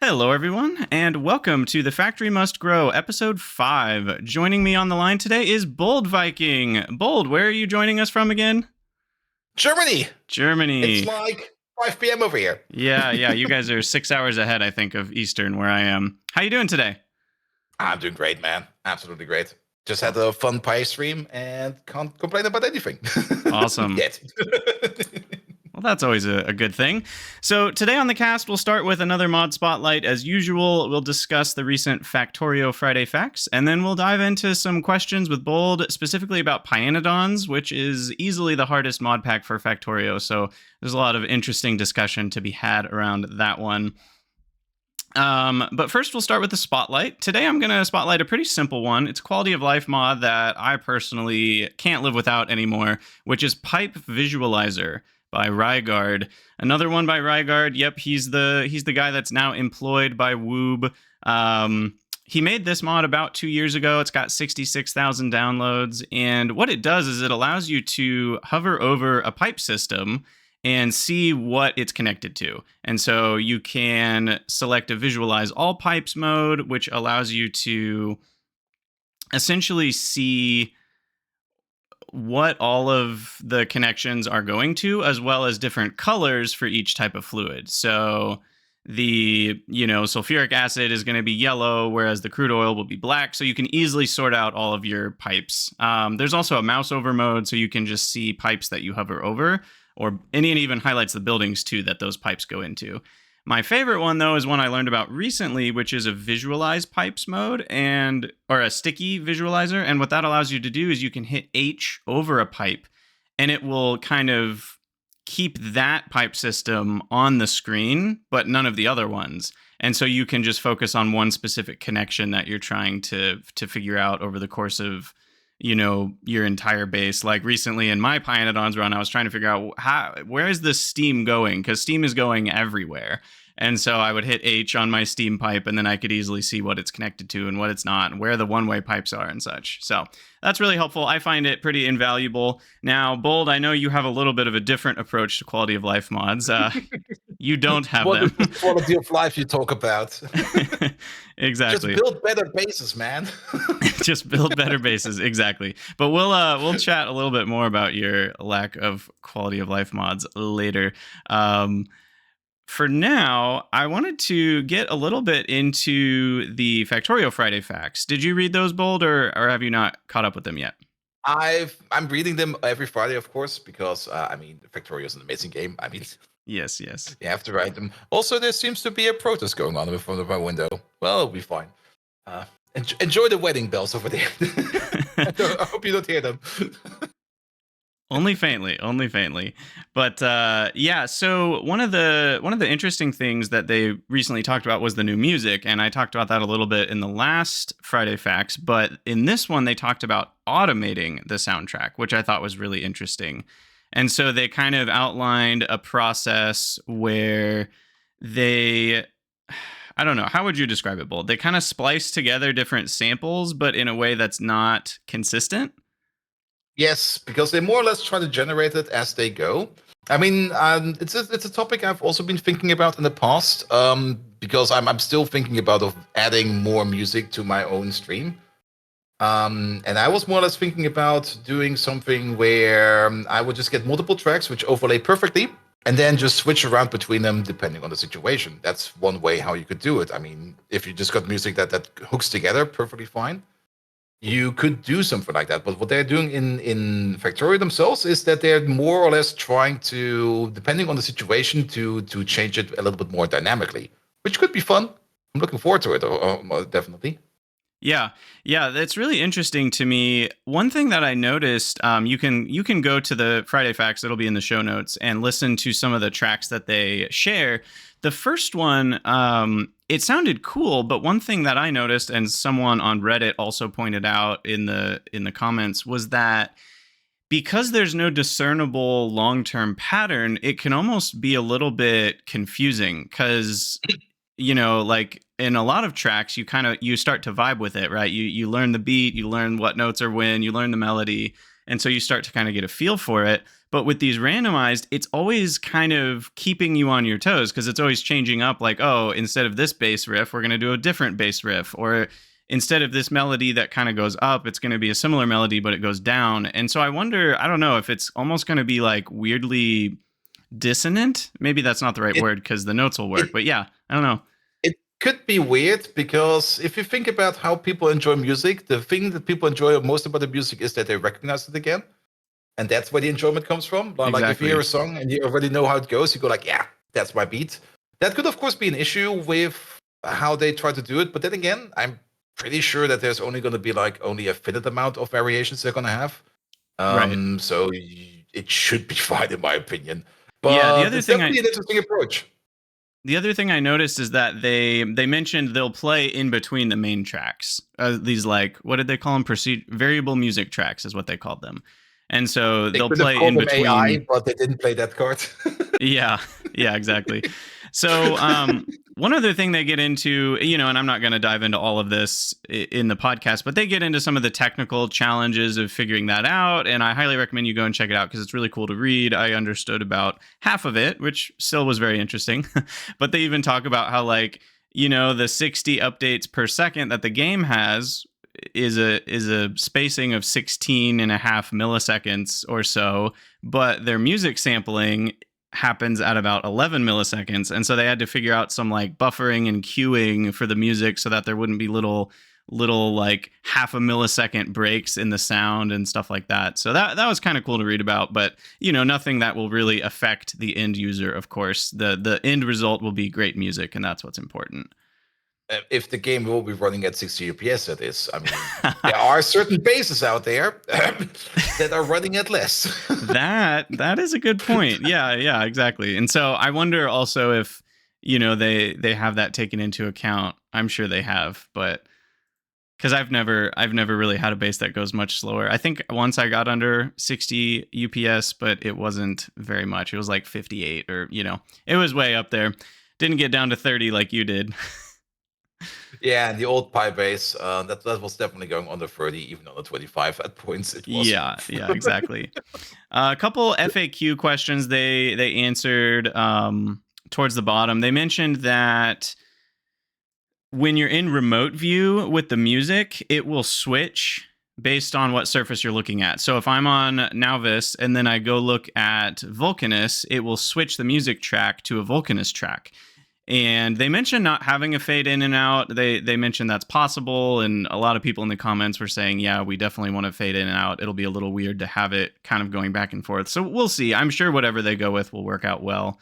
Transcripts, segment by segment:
Hello, everyone, and welcome to The Factory Must Grow, Episode 5. Joining me on the line today is Boldviking. Bold, where are you joining us from again? Germany! Germany. It's like 5 p.m. over here. Yeah, you guys are 6 hours ahead, I think, of Eastern, where I am. How you doing today? I'm doing great, man. Absolutely great. Just had a fun pie stream and can't complain about anything. Awesome. Yet. Well, that's always a good thing. So today on the cast, we'll start with another mod spotlight. As usual, we'll discuss the recent Factorio Friday facts, and then we'll dive into some questions with Bold, specifically about pYanodon's, which is easily the hardest mod pack for Factorio. So there's a lot of interesting discussion to be had around that one. But first, we'll start with the spotlight. Today, I'm going to spotlight a pretty simple one. It's a quality of life mod that I personally can't live without anymore, which is Pipe Visualizer by Rygaard. Another one by Rygaard. Yep, he's the guy that's now employed by Woob. He made this mod about 2 years ago. It's got 66,000 downloads. And what it does is it allows you to hover over a pipe system and see what it's connected to. And so you can select a visualize all pipes mode, which allows you to essentially see what all of the connections are going to, as well as different colors for each type of fluid. So the, sulfuric acid is going to be yellow, whereas the crude oil will be black. So you can easily sort out all of your pipes. There's also a mouse over mode, so you can just see pipes that you hover over, and it even highlights the buildings too that those pipes go into. My favorite one, though, is one I learned about recently, which is a visualize pipes mode or a sticky visualizer. And what that allows you to do is you can hit H over a pipe and it will kind of keep that pipe system on the screen, but none of the other ones. And so you can just focus on one specific connection that you're trying to figure out over the course of your entire base. Like recently in my pYanodon's run, I was trying to figure out where is this steam going? Because steam is going everywhere. And so I would hit H on my steam pipe, and then I could easily see what it's connected to and what it's not, and where the one-way pipes are and such. So that's really helpful. I find it pretty invaluable. Now, Bold, I know you have a little bit of a different approach to quality of life mods. You don't have what them. What is the quality of life you talk about? Exactly. Just build better bases, man. Just build better bases, exactly. But we'll chat a little bit more about your lack of quality of life mods later. For now, I wanted to get a little bit into the Factorio Friday facts. Did you read those, Bold, or have you not caught up with them yet? I'm reading them every Friday, of course, because Factorio is an amazing game. Yes. You have to write them. Also, there seems to be a protest going on in front of my window. Well, it'll be fine. Enjoy the wedding bells over there. I hope you don't hear them. Only faintly. But so one of the interesting things that they recently talked about was the new music, and I talked about that a little bit in the last Friday Facts, but in this one they talked about automating the soundtrack, which I thought was really interesting. And so they kind of outlined a process where I don't know, how would you describe it, Bold? They kind of splice together different samples, but in a way that's not consistent. Yes, because they more or less try to generate it as they go. It's a topic I've also been thinking about in the past, because I'm still thinking about adding more music to my own stream. And I was more or less thinking about doing something where I would just get multiple tracks which overlay perfectly, and then just switch around between them depending on the situation. That's one way how you could do it. If you just got music that hooks together perfectly fine, you could do something like that. But what they're doing in Factorio themselves is that they're more or less trying to, depending on the situation, to change it a little bit more dynamically, which could be fun. I'm looking forward to it, definitely. Yeah, that's really interesting to me. One thing that I noticed, you can go to the Friday Facts, it'll be in the show notes, and listen to some of the tracks that they share. The first one, it sounded cool, but one thing that I noticed, and someone on Reddit also pointed out in the comments, was that because there's no discernible long-term pattern, it can almost be a little bit confusing because like in a lot of tracks, you start to vibe with it, right? You learn the beat, you learn what notes are when, you learn the melody, And so you start to kind of get a feel for it. But with these randomized, it's always kind of keeping you on your toes because it's always changing up like, oh, instead of this bass riff, we're going to do a different bass riff. Or instead of this melody that kind of goes up, it's going to be a similar melody, but it goes down. And so I wonder, I don't know if it's almost going to be like weirdly dissonant. Maybe that's not the right word because the notes will work. But yeah, I don't know. It could be weird because if you think about how people enjoy music, the thing that people enjoy most about the music is that they recognize it again. And that's where the enjoyment comes from. Like Exactly. if you hear a song and you already know how it goes, you go like, yeah, that's my beat. That could, of course, be an issue with how they try to do it. But then again, I'm pretty sure that there's only going to be like only a finite amount of variations they're going to have. Right. So it should be fine, in my opinion. But Yeah, the other it's thing definitely an interesting approach. The other thing I noticed is that they mentioned they'll play in between the main tracks. These like, what did they call them? Variable music tracks is what they called them. And so They they'll could have play called in them between. AI, but they didn't play that card. Yeah, exactly. So one other thing they get into, and I'm not going to dive into all of this in the podcast, but they get into some of the technical challenges of figuring that out. And I highly recommend you go and check it out because it's really cool to read. I understood about half of it, which still was very interesting. But they even talk about how the 60 updates per second that the game has is a spacing of 16 and a half milliseconds or so, but their music sampling happens at about 11 milliseconds. And so they had to figure out some like buffering and queuing for the music so that there wouldn't be little like half a millisecond breaks in the sound and stuff like that. So that was kind of cool to read about, but nothing that will really affect the end user. Of course, the end result will be great music, and that's what's important. If the game will be running at 60 FPS, that is. I mean, there are certain bases out there that are running at less. that is a good point. Yeah, exactly. And so I wonder also if they have that taken into account. I'm sure they have, but because I've never really had a base that goes much slower. I think once I got under 60 UPS, but it wasn't very much. It was like 58 or it was way up there. Didn't get down to 30 like you did. Yeah, and the old Pi base, that was definitely going under 30, even on the 25 at points. It was. Yeah, exactly. A couple FAQ questions they answered towards the bottom. They mentioned that when you're in remote view with the music, it will switch based on what surface you're looking at. So if I'm on Nauvis and then I go look at Vulcanus, it will switch the music track to a Vulcanus track. And they mentioned not having a fade in and out. They mentioned that's possible. And a lot of people in the comments were saying, yeah, we definitely want to fade in and out. It'll be a little weird to have it kind of going back and forth. So we'll see. I'm sure whatever they go with will work out well.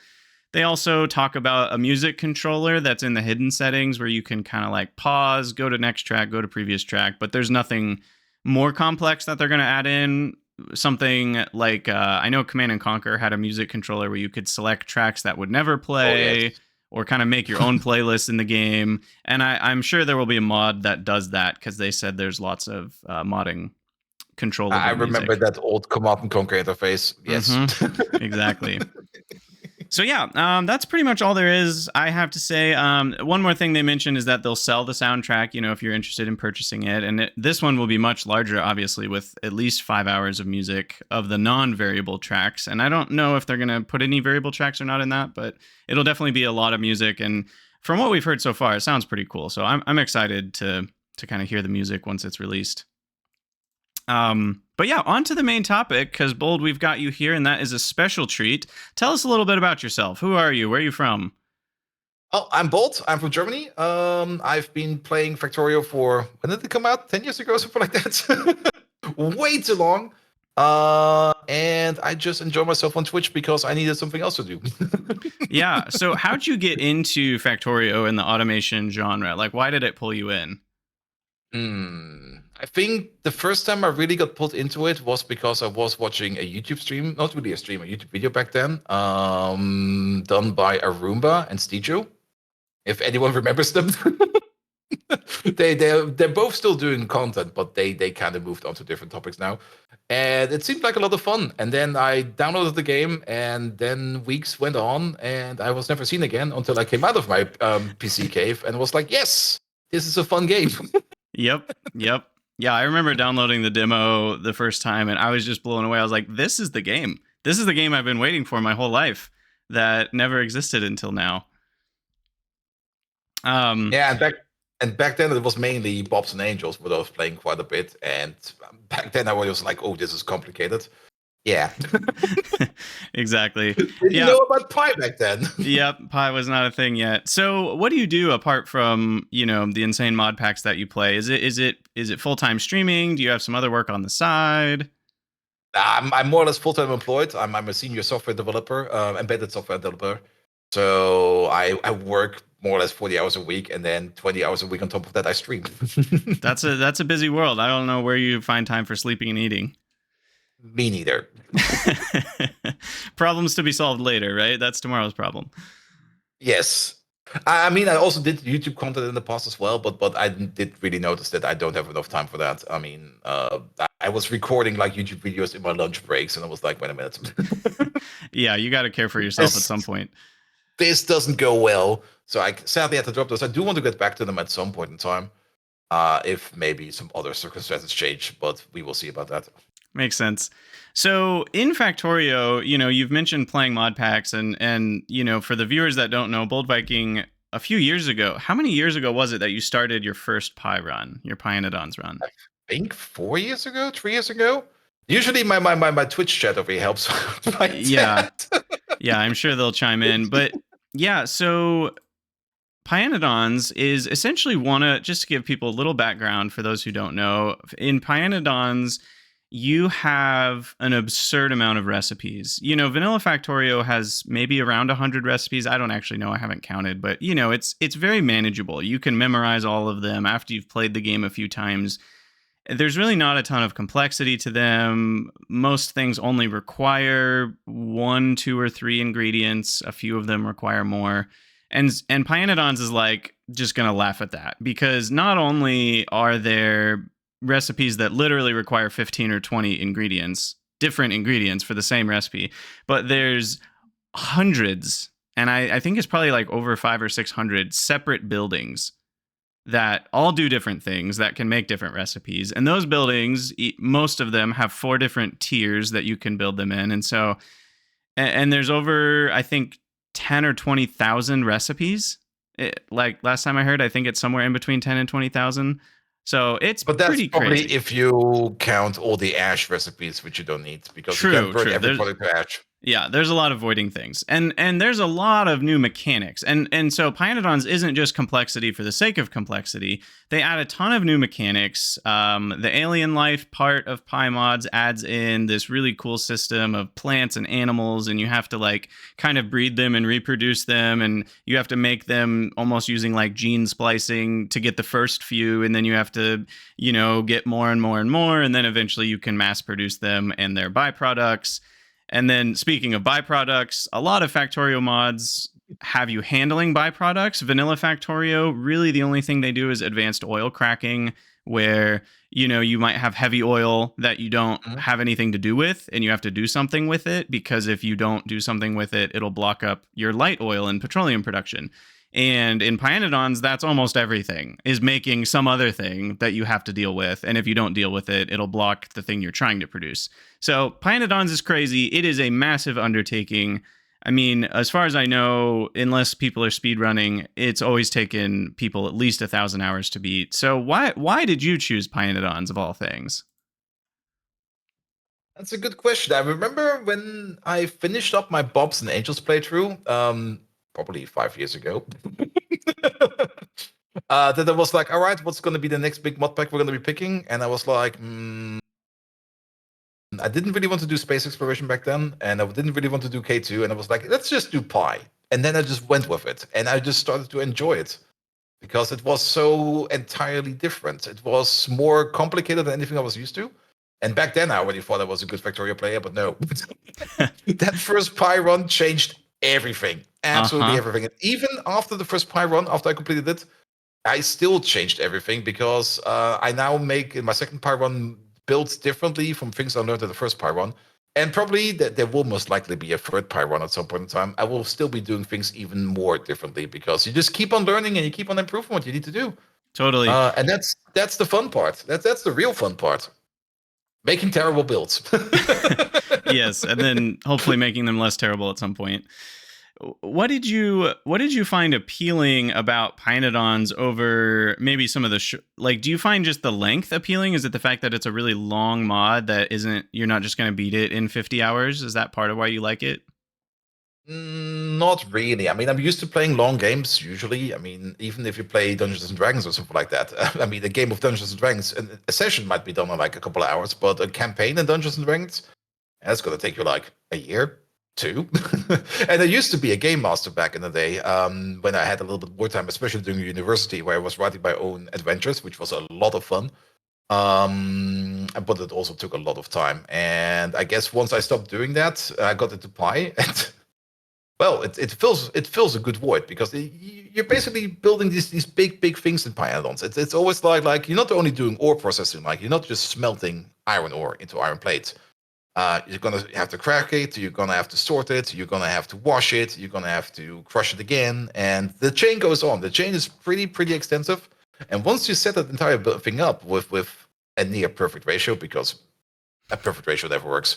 They also talk about a music controller that's in the hidden settings where you can kind of like pause, go to next track, go to previous track. But there's nothing more complex that they're going to add in. Something like, I know Command & Conquer had a music controller where you could select tracks that would never play. Oh, yes. Or kind of make your own playlist in the game. And I'm sure there will be a mod that does that because they said there's lots of modding control. I remember that old Command & Conquer interface. Yes. Mm-hmm. Exactly. So yeah, that's pretty much all there is. I have to say, one more thing they mentioned is that they'll sell the soundtrack, if you're interested in purchasing it. And this one will be much larger, obviously, with at least 5 hours of music of the non-variable tracks. And I don't know if they're going to put any variable tracks or not in that, but it'll definitely be a lot of music. And from what we've heard so far, it sounds pretty cool. So I'm excited to kind of hear the music once it's released. But yeah, on to the main topic, because Bold, we've got you here, and that is a special treat. Tell us a little bit about yourself. Who are you? Where are you from? Oh, I'm Bold. I'm from Germany. I've been playing Factorio for, when did it come out? 10 years ago, something like that. Way too long. And I just enjoy myself on Twitch because I needed something else to do. Yeah. So how'd you get into Factorio and the automation genre? Like, why did it pull you in? I think the first time I really got pulled into it was because I was watching a YouTube stream, not really a stream, a YouTube video back then, done by Arumba and Stijo. If anyone remembers them. They're both still doing content, but they kind of moved on to different topics now. And it seemed like a lot of fun. And then I downloaded the game, and then weeks went on, and I was never seen again until I came out of my PC cave and was like, yes, this is a fun game. Yep. Yeah, I remember downloading the demo the first time and I was just blown away. I was like, this is the game. This is the game I've been waiting for my whole life that never existed until now. Yeah, and back then it was mainly Bobs and Angels, what I was playing quite a bit. And back then I was like, oh, this is complicated. Yeah. Exactly. Did you Yeah. know about Pi back then? Yep, Pi was not a thing yet. So, what do you do apart from the insane mod packs that you play? Is it full time streaming? Do you have some other work on the side? I'm more or less full-time employed. I'm a senior software developer, embedded software developer. So I work more or less 40 hours a week, and then 20 hours a week on top of that I stream. That's a busy world. I don't know where you find time for sleeping and eating. Me neither. Problems to be solved later, right? That's tomorrow's problem. Yes. I mean, I also did YouTube content in the past as well, but I did really notice that I don't have enough time for that. I mean, I was recording like YouTube videos in my lunch breaks, and I was like, wait a minute. Yeah, you got to care for yourself at some point. This doesn't go well. So I sadly had to drop those. I do want to get back to them at some point in time, if maybe some other circumstances change, but we will see about that. Makes sense. So in Factorio, you've mentioned playing mod packs and for the viewers that don't know, Boldviking a few years ago, how many years ago was it that you started your first Pi run, your pYanodon's run? I think 4 years ago, 3 years ago. Usually my Twitch chat over here helps. Yeah. Yeah, I'm sure they'll chime in. But yeah, so pYanodon's is essentially just to give people a little background for those who don't know, in pYanodon's, you have an absurd amount of recipes. Vanilla Factorio has maybe around 100 recipes. I don't actually know. I haven't counted, but it's very manageable. You can memorize all of them after you've played the game a few times. There's really not a ton of complexity to them. Most things only require 1, 2, or 3 ingredients. A few of them require more. And pYanodon's is like just gonna laugh at that because not only are there recipes that literally require 15 or 20 ingredients, different ingredients for the same recipe, but there's hundreds, and I think it's probably like over 500 or 600 separate buildings that all do different things that can make different recipes. And those buildings, most of them have 4 different tiers that you can build them in. And so, and there's over, I think, 10 or 20,000 recipes. Like last time I heard, I think it's somewhere in between 10 and 20,000. So it's but that's pretty probably crazy. if you count all the ash recipes, which you don't need because you can burn every product to ash. Yeah, there's a lot of voiding things. And there's a lot of new mechanics. And so pYanodon's isn't just complexity for the sake of complexity. They add a ton of new mechanics. The alien life part of PyMods adds in this really cool system of plants and animals, and you have to like kind of breed them and reproduce them, and you have to make them almost using like gene splicing to get the first few, and then you have to, get more and more and more, and then eventually you can mass produce them and their byproducts. And then speaking of byproducts, a lot of Factorio mods have you handling byproducts. Vanilla Factorio, really the only thing they do is advanced oil cracking, where you might have heavy oil that you don't have anything to do with, and you have to do something with it, because if you don't do something with it, it'll block up your light oil and petroleum production. And in pYanodon's, that's almost everything, is making some other thing that you have to deal with. And if you don't deal with it, it'll block the thing you're trying to produce. So pYanodon's is crazy. It is a massive undertaking. I mean, as far as I know, unless people are speedrunning, it's always taken people at least 1,000 hours to beat. So why did you choose pYanodon's of all things? That's a good question. I remember when I finished up my Bobs and Angels playthrough, probably 5 years ago. That I was like, all right, what's going to be the next big mod pack we're going to be picking? And I was like, I didn't really want to do space exploration back then, and I didn't really want to do K2, and I was like, let's just do Pi. And then I just went with it, and I just started to enjoy it because it was so entirely different. It was more complicated than anything I was used to. And back then, I already thought I was a good Factorio player, but no. That first Pi run changed everything. Absolutely everything. And even after the first Pi run, after I completed it, I still changed everything because I now make in my second Pi run builds differently from things I learned in the first Pi run. And probably there will most likely be a third Pi run at some point in time. I will still be doing things even more differently because you just keep on learning and you keep on improving what you need to do. Totally. And that's the fun part. That's the real fun part. Making terrible builds. Yes, and then hopefully making them less terrible at some point. What did you find appealing about pynodons over maybe some of the like? Do you find just the length appealing? Is it the fact that it's a really long mod that isn't you're not just going to beat it in 50 hours? Is that part of why you like it? Not really. I mean, I'm used to playing long games usually. I mean, even if you play Dungeons and Dragons or something like that. I mean, a game of Dungeons and Dragons, a session might be done in like a couple of hours, but a campaign in Dungeons and Dragons, that's going to take you like a year, two. And I used to be a game master back in the day when I had a little bit more time, especially during university, where I was writing my own adventures, which was a lot of fun. But it also took a lot of time. And I guess once I stopped doing that, I got into Pi. And well, it fills a good void because you're basically building these big things in pyanodons. It's always like you're not only doing ore processing, like you're not just smelting iron ore into iron plates. You're gonna have to crack it. You're gonna have to sort it. You're gonna have to wash it. You're gonna have to crush it again, and the chain goes on. The chain is pretty extensive. And once you set that entire thing up with a near perfect ratio, because a perfect ratio never works,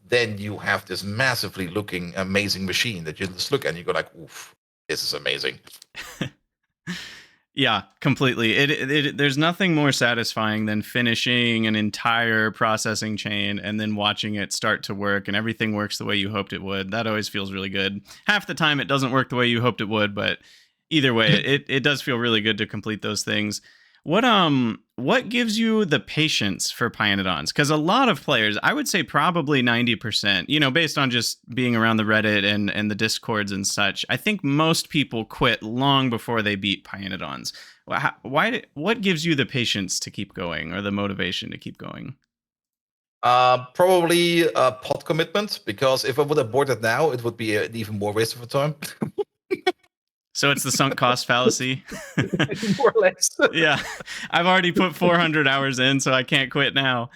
then you have this massively looking amazing machine that you just look at and you go like, oof, this is amazing. Yeah, completely. There's nothing more satisfying than finishing an entire processing chain and then watching it start to work and everything works the way you hoped it would. That always feels really good. Half the time it doesn't work the way you hoped it would, but either way, it does feel really good to complete those things. What gives you the patience for Pyanodons? Because a lot of players, I would say probably 90%, based on just being around the Reddit and the Discords and such, I think most people quit long before they beat Pyanodons. What gives you the patience to keep going or the motivation to keep going? Probably a pot commitment, because if I would have bought it now, it would be an even more waste of time. So it's the sunk cost fallacy. More or less. Yeah, I've already put 400 hours in, so I can't quit now.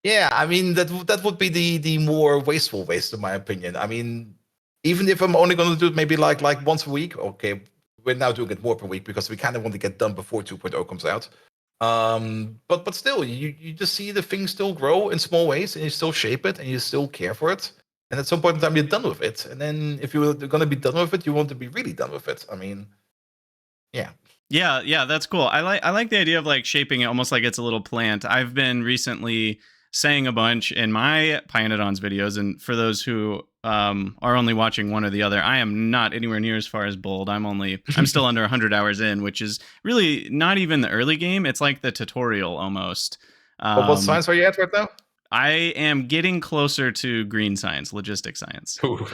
Yeah, I mean that would be the more wasteful waste, in my opinion. I mean, even if I'm only going to do it maybe like once a week, okay, we're now doing it more per week because we kind of want to get done before 2.0 comes out. But still, you just see the thing still grow in small ways, and you still shape it, and you still care for it. And at some point in time, you're done with it. And then if you're going to be done with it, you want to be really done with it. I mean, yeah. Yeah, that's cool. I like the idea of like shaping it almost like it's a little plant. I've been recently saying a bunch in my Pyanodon's videos, and for those who are only watching one or the other, I am not anywhere near as far as Bold. I'm still under 100 hours in, which is really not even the early game. It's like the tutorial almost. But what science are you at right now? I am getting closer to green science, logistic science. Ooh.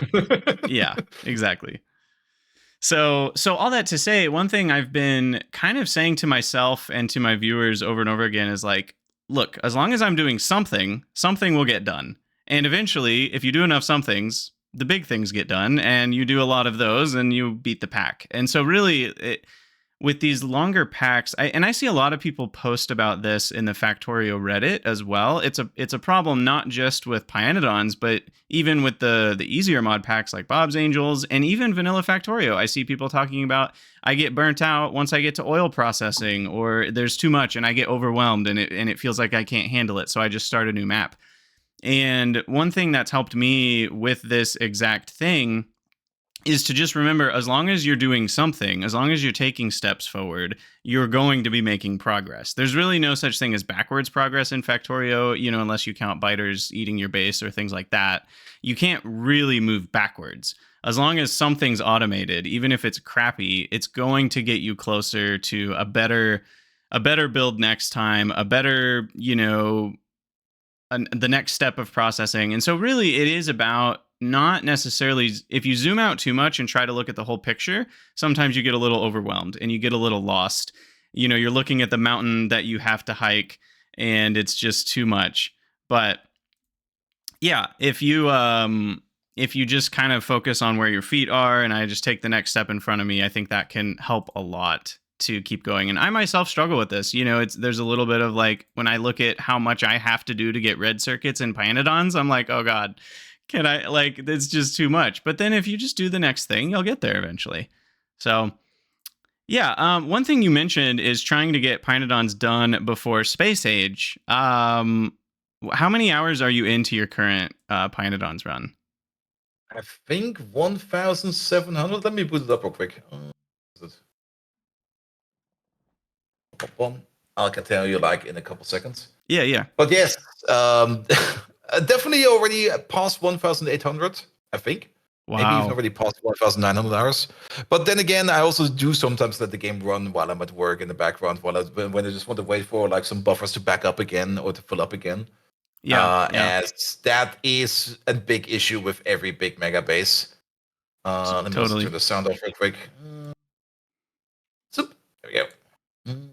Yeah, exactly. So all that to say, one thing I've been kind of saying to myself and to my viewers over and over again is like, look, as long as I'm doing something, something will get done. And eventually, if you do enough somethings, the big things get done, and you do a lot of those and you beat the pack. And so really, with these longer packs, I see a lot of people post about this in the Factorio Reddit as well. It's a problem not just with Pyanodons, but even with the easier mod packs like Bob's Angels and even Vanilla Factorio. I see people talking about I get burnt out once I get to oil processing, or there's too much and I get overwhelmed and it feels like I can't handle it, so I just start a new map. And one thing that's helped me with this exact thing is to just remember, as long as you're doing something, as long as you're taking steps forward, you're going to be making progress. There's really no such thing as backwards progress in Factorio, unless you count biters eating your base or things like that. You can't really move backwards. As long as something's automated, even if it's crappy, it's going to get you closer to a better build next time, a better, the next step of processing. And so really it is about not necessarily, if you zoom out too much and try to look at the whole picture, sometimes you get a little overwhelmed and you get a little lost. You're looking at the mountain that you have to hike and it's just too much. But yeah, if you just kind of focus on where your feet are and I just take the next step in front of me, I think that can help a lot to keep going. And I myself struggle with this. There's a little bit of like, when I look at how much I have to do to get red circuits in Pyanodons, I'm like, oh God, can I, like, it's just too much. But then if you just do the next thing, you'll get there eventually. So Yeah, one thing you mentioned is trying to get pYanodon's done before Space Age. How many hours are you into your current pYanodon's run? I think 1,700. Let me put it up real quick. I can tell you like in a couple seconds. Yeah, yeah. But yes, definitely already past 1,800, I think. Maybe even Wow. already past 1,900 hours. But then again, I also do sometimes let the game run while I'm at work in the background, when I just want to wait for like some buffers to back up again or to fill up again. Yeah, yeah. As that is a big issue with every big mega base. Let me also Totally. turn the sound off real quick. Zoop. There we go.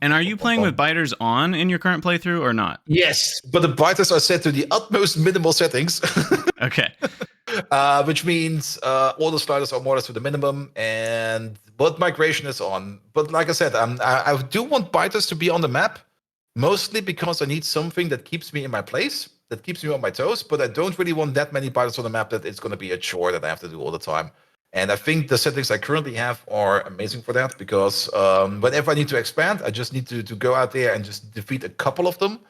And are you playing with biters on in your current playthrough or not? Yes, but the biters are set to the utmost minimal settings. Okay. Which means all the sliders are more or less to the minimum, but migration is on. But like I said, I do want biters to be on the map, mostly because I need something that keeps me in my place, that keeps me on my toes. But I don't really want that many biters on the map that it's going to be a chore that I have to do all the time. And I think the settings I currently have are amazing for that because whenever I need to expand, I just need to go out there and just defeat a couple of them,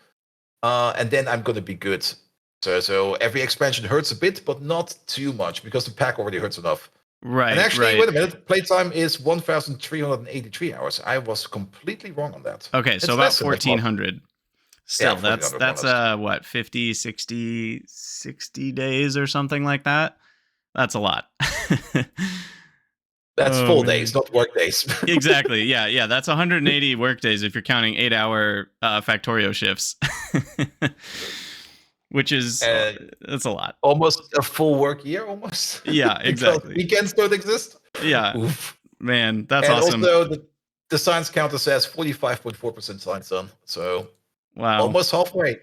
and then I'm going to be good. So every expansion hurts a bit, but not too much because the pack already hurts enough. Right. And actually, right. wait a minute, playtime is 1,383 hours. I was completely wrong on that. Okay, so It's about less than that. 1,400. Still, Yeah, that's 1,400 what, 50, 60, 60 days or something like that? That's a lot. That's Oh full days, man. not work days. Exactly. Yeah, yeah. That's 180 work days if you're counting 8-hour Factorio shifts, which is uh, that's a lot. Almost a full work year, almost. Yeah, Because exactly. weekends don't exist. Yeah, Oof. man, that's And awesome. also, the science counter says 45.4% science done. So Wow. almost halfway.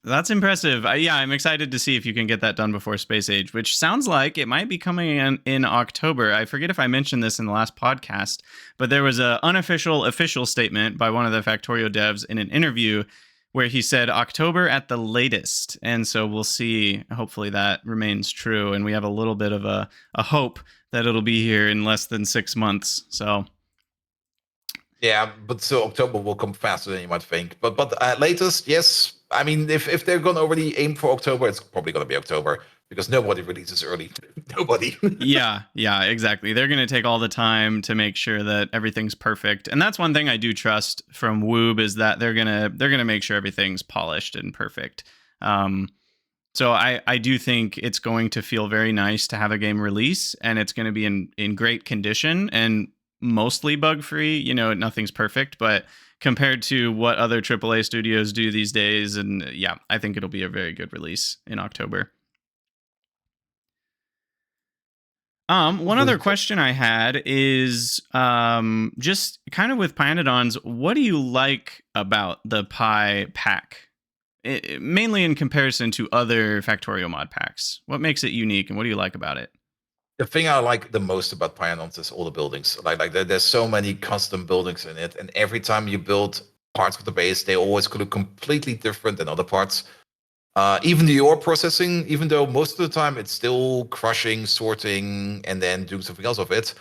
That's impressive. Yeah, I'm excited to see if you can get that done before Space Age, which sounds like it might be coming in October. I forget if I mentioned this in the last podcast, but there was an unofficial official statement by one of the Factorio devs in an interview where he said October at the latest. And so we'll see. Hopefully that remains true. And we have a little bit of a hope that it'll be here in less than 6 months. So yeah, but so October will come faster than you might think. But at latest, yes. I mean, if they're gonna already aim for October, it's probably gonna be October because nobody releases early. Nobody. yeah, exactly. They're going to take all the time to make sure that everything's perfect. And that's one thing I do trust from Woob is that they're going to make sure everything's polished and perfect. So I do think it's going to feel very nice to have a game release and it's going to be in great condition and mostly bug free. Nothing's perfect, but compared to what other AAA studios do these days, and yeah, I think it'll be a very good release in October. One other question I had is just kind of with pYanodon's, what do you like about the Pi pack? Mainly in comparison to other Factorio mod packs. What makes it unique and what do you like about it? The thing I like the most about pYanodon's is all the buildings. There's so many custom buildings in it, and every time you build parts of the base, they always look completely different than other parts. Even the ore processing, even though most of the time it's still crushing, sorting, and then doing something else of it,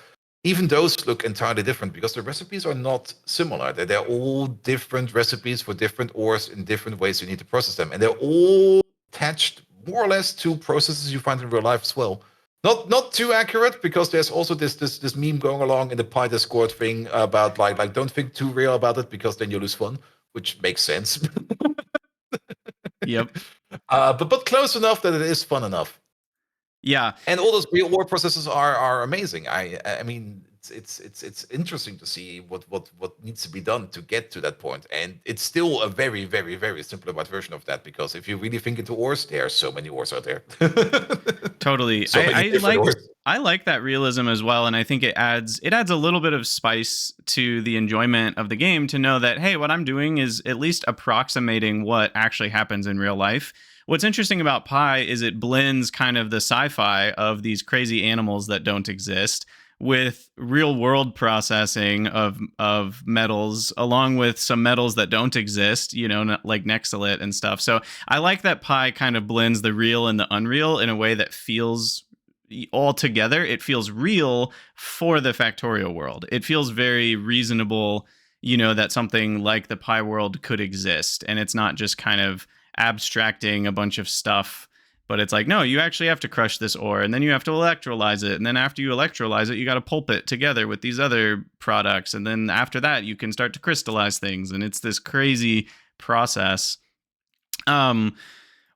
even those look entirely different because the recipes are not similar. They're all different recipes for different ores in different ways you need to process them. And they're all attached more or less to processes you find in real life as well. Not too accurate because there's also this meme going along in the Pi Discord thing about like don't think too real about it because then you lose fun, which makes sense. Yep. But close enough that it is fun enough. Yeah. And all those real war processes are amazing. I mean it's interesting to see what needs to be done to get to that point. And it's still a very, very, very simplified version of that because if you really think into ores, there are so many ores out there. Totally. So many different ores. I like that realism as well, and I think it adds a little bit of spice to the enjoyment of the game to know that hey, what I'm doing is at least approximating what actually happens in real life. What's interesting about Pi is it blends kind of the sci-fi of these crazy animals that don't exist with real world processing of metals along with some metals that don't exist, like Nexalit and stuff. So I like that Pi kind of blends the real and the unreal in a way that feels all together, it feels real for the Factorio world. It feels very reasonable, that something like the Pi world could exist. And it's not just kind of abstracting a bunch of stuff, but it's like, no, you actually have to crush this ore, and then you have to electrolyze it. And then after you electrolyze it, you got to pulp it together with these other products. And then after that, you can start to crystallize things. And it's this crazy process. Um,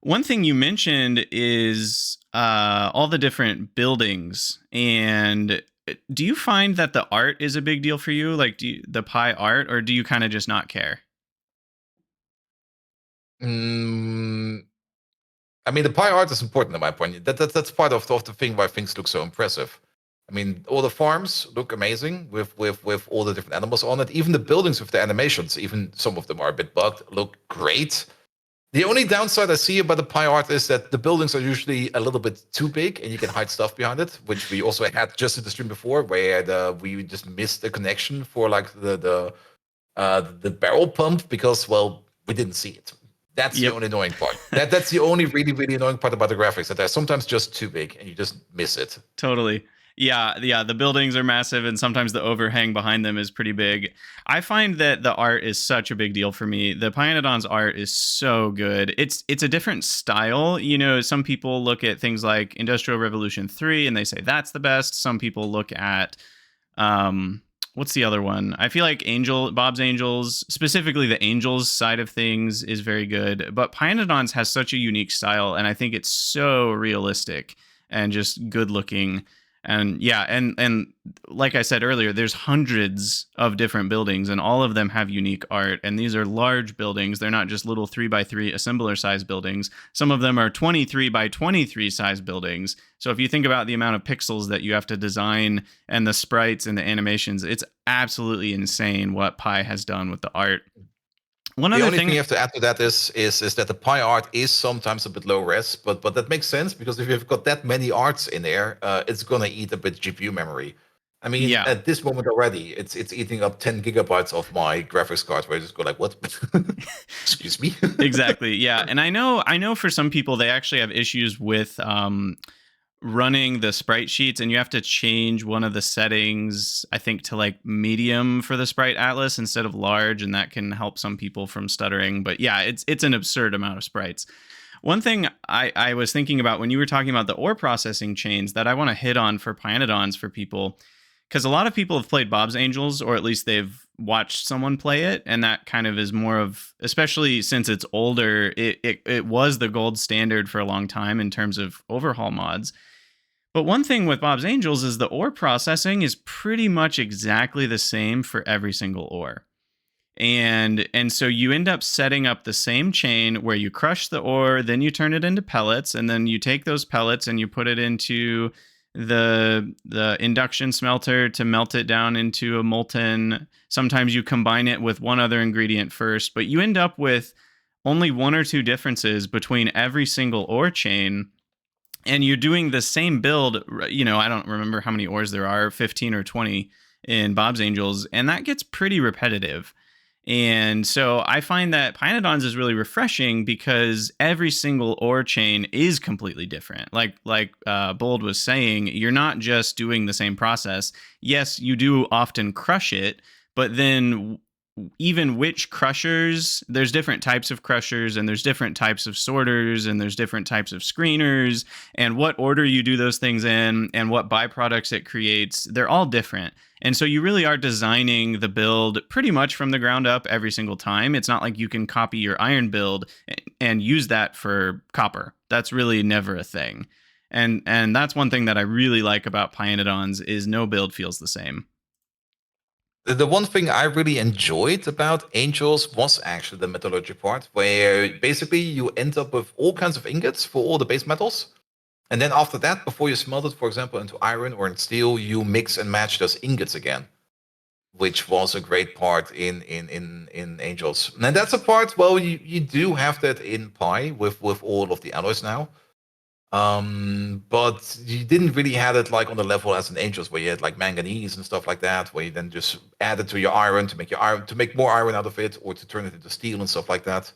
One thing you mentioned is all the different buildings. And do you find that the art is a big deal for you? Like, the Pi art, or do you kind of just not care? Mm, I mean, the pie art is important in my point. That's part of the thing why things look so impressive. I mean, all the farms look amazing with all the different animals on it. Even the buildings with the animations, even some of them are a bit bugged, look great. The only downside I see about the pie art is that the buildings are usually a little bit too big, and you can hide stuff behind it, which we also had just in the stream before, where we just missed the connection for like the barrel pump because, well, we didn't see it. That's the Yep. only annoying part. That's the only really, really annoying part about the graphics, that they're sometimes just too big and you just miss it. Totally. Yeah, yeah, the buildings are massive and sometimes the overhang behind them is pretty big. I find that the art is such a big deal for me. The pYanodon's art is so good. It's a different style. Some people look at things like Industrial Revolution 3 and they say that's the best. Some people look at what's the other one? I feel like Bob's Angels, specifically the Angels side of things, is very good. But pYanodon's has such a unique style, and I think it's so realistic and just good looking. And yeah, and like I said earlier, there's hundreds of different buildings, and all of them have unique art. And these are large buildings. They're not just little 3x3 assembler size buildings. Some of them are 23x23 size buildings. So if you think about the amount of pixels that you have to design and the sprites and the animations, it's absolutely insane what Pi has done with the art. One The other only thing thing, you have to add to that is that the pie art is sometimes a bit low res, but that makes sense because if you've got that many arts in there, it's gonna eat a bit GPU memory. I mean, yeah, at this moment already, it's eating up 10 gigabytes of my graphics card, where I just go like, what? Excuse me. exactly, yeah. And I know for some people they actually have issues with running the sprite sheets, and you have to change one of the settings, I think, to like medium for the sprite atlas instead of large, and that can help some people from stuttering. But yeah, it's an absurd amount of sprites. One thing I was thinking about when you were talking about the ore processing chains that I want to hit on for pYanodon's for people, because a lot of people have played Bob's Angels, or at least they've watched someone play it, and that kind of is more of, especially since it's older, it was the gold standard for a long time in terms of overhaul mods. But one thing with Bob's Angels is the ore processing is pretty much exactly the same for every single ore. And so you end up setting up the same chain where you crush the ore, then you turn it into pellets, and then you take those pellets and you put it into the induction smelter to melt it down into a molten. Sometimes you combine it with one other ingredient first, but you end up with only one or two differences between every single ore chain, and you're doing the same build. I don't remember how many ores there are, 15 or 20 in Bob's Angels, and that gets pretty repetitive. And so I find that pYanodon's is really refreshing because every single ore chain is completely different. Like Bold was saying, you're not just doing the same process. Yes, you do often crush it, but then even which crushers, there's different types of crushers, and there's different types of sorters, and there's different types of screeners, and what order you do those things in and what byproducts it creates, they're all different. And so you really are designing the build pretty much from the ground up every single time. It's not like you can copy your iron build and use that for copper. That's really never a thing. And that's one thing that I really like about pYanodon's is no build feels the same. The one thing I really enjoyed about Angels was actually the metallurgy part, where basically you end up with all kinds of ingots for all the base metals. And then after that, before you smelt it, for example, into iron or in steel, you mix and match those ingots again, which was a great part in Angels. And that's a part, well, you do have that in Pi with all of the alloys now. But you didn't really have it like on the level as an Angels, where you had like manganese and stuff like that, where you then just add it to your iron to make more iron out of it, or to turn it into steel and stuff like that.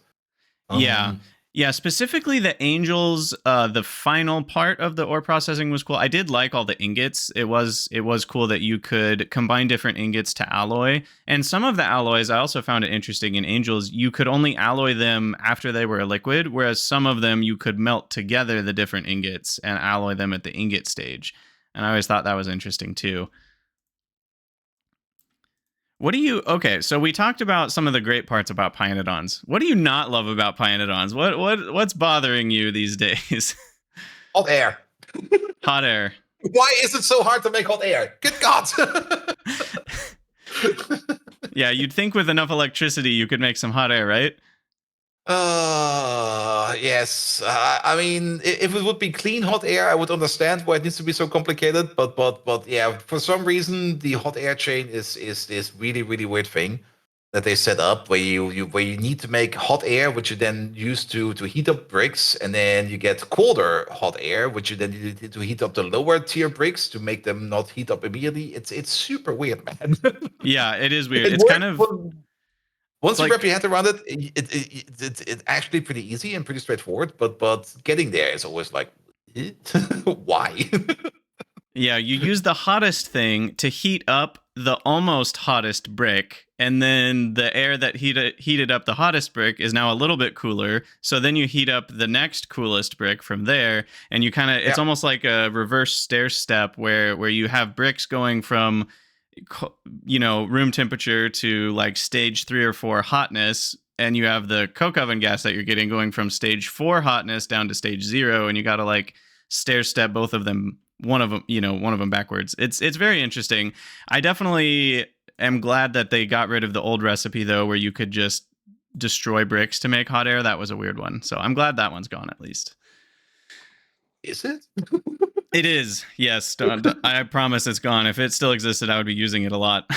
Yeah. Um, Yeah, specifically the angels, the final part of the ore processing was cool. I did like all the ingots. It was cool that you could combine different ingots to alloy. And some of the alloys I also found it interesting in angels, you could only alloy them after they were a liquid, whereas some of them you could melt together the different ingots and alloy them at the ingot stage. And I always thought that was interesting too. What do you Okay, so we talked about some of the great parts about pyanodons. What do you not love about pyanodons? What's bothering you these days? Hot air. Hot air. Why is it so hard to make hot air? Good God. Yeah, you'd think with enough electricity you could make some hot air, right? Yes. I mean, if it would be clean hot air, I would understand why it needs to be so complicated. But yeah, for some reason, the hot air chain is this really really weird thing that they set up where you need to make hot air, which you then use to heat up bricks, and then you get colder hot air, which you then need to heat up the lower tier bricks to make them not heat up immediately. It's super weird, man. Yeah, it is weird. It It's kind works, of but once you wrap like your head around it, it's actually pretty easy and pretty straightforward. But getting there is always like, why? yeah, you use the hottest thing to heat up the almost hottest brick, and then the air that heated up the hottest brick is now a little bit cooler. So then you heat up the next coolest brick from there, and you kind of it's Yeah. almost like a reverse stair step where you have bricks going from room temperature to like stage 3 or 4 hotness, and you have the coke oven gas that you're getting going from stage 4 hotness down to stage 0, and you got to like stair step both of them, one of them backwards. It's very interesting. I definitely am glad that they got rid of the old recipe though, where you could just destroy bricks to make hot air. That was a weird one, so I'm glad that one's gone at least. Is it? It is, yes. I promise it's gone. If it still existed, I would be using it a lot.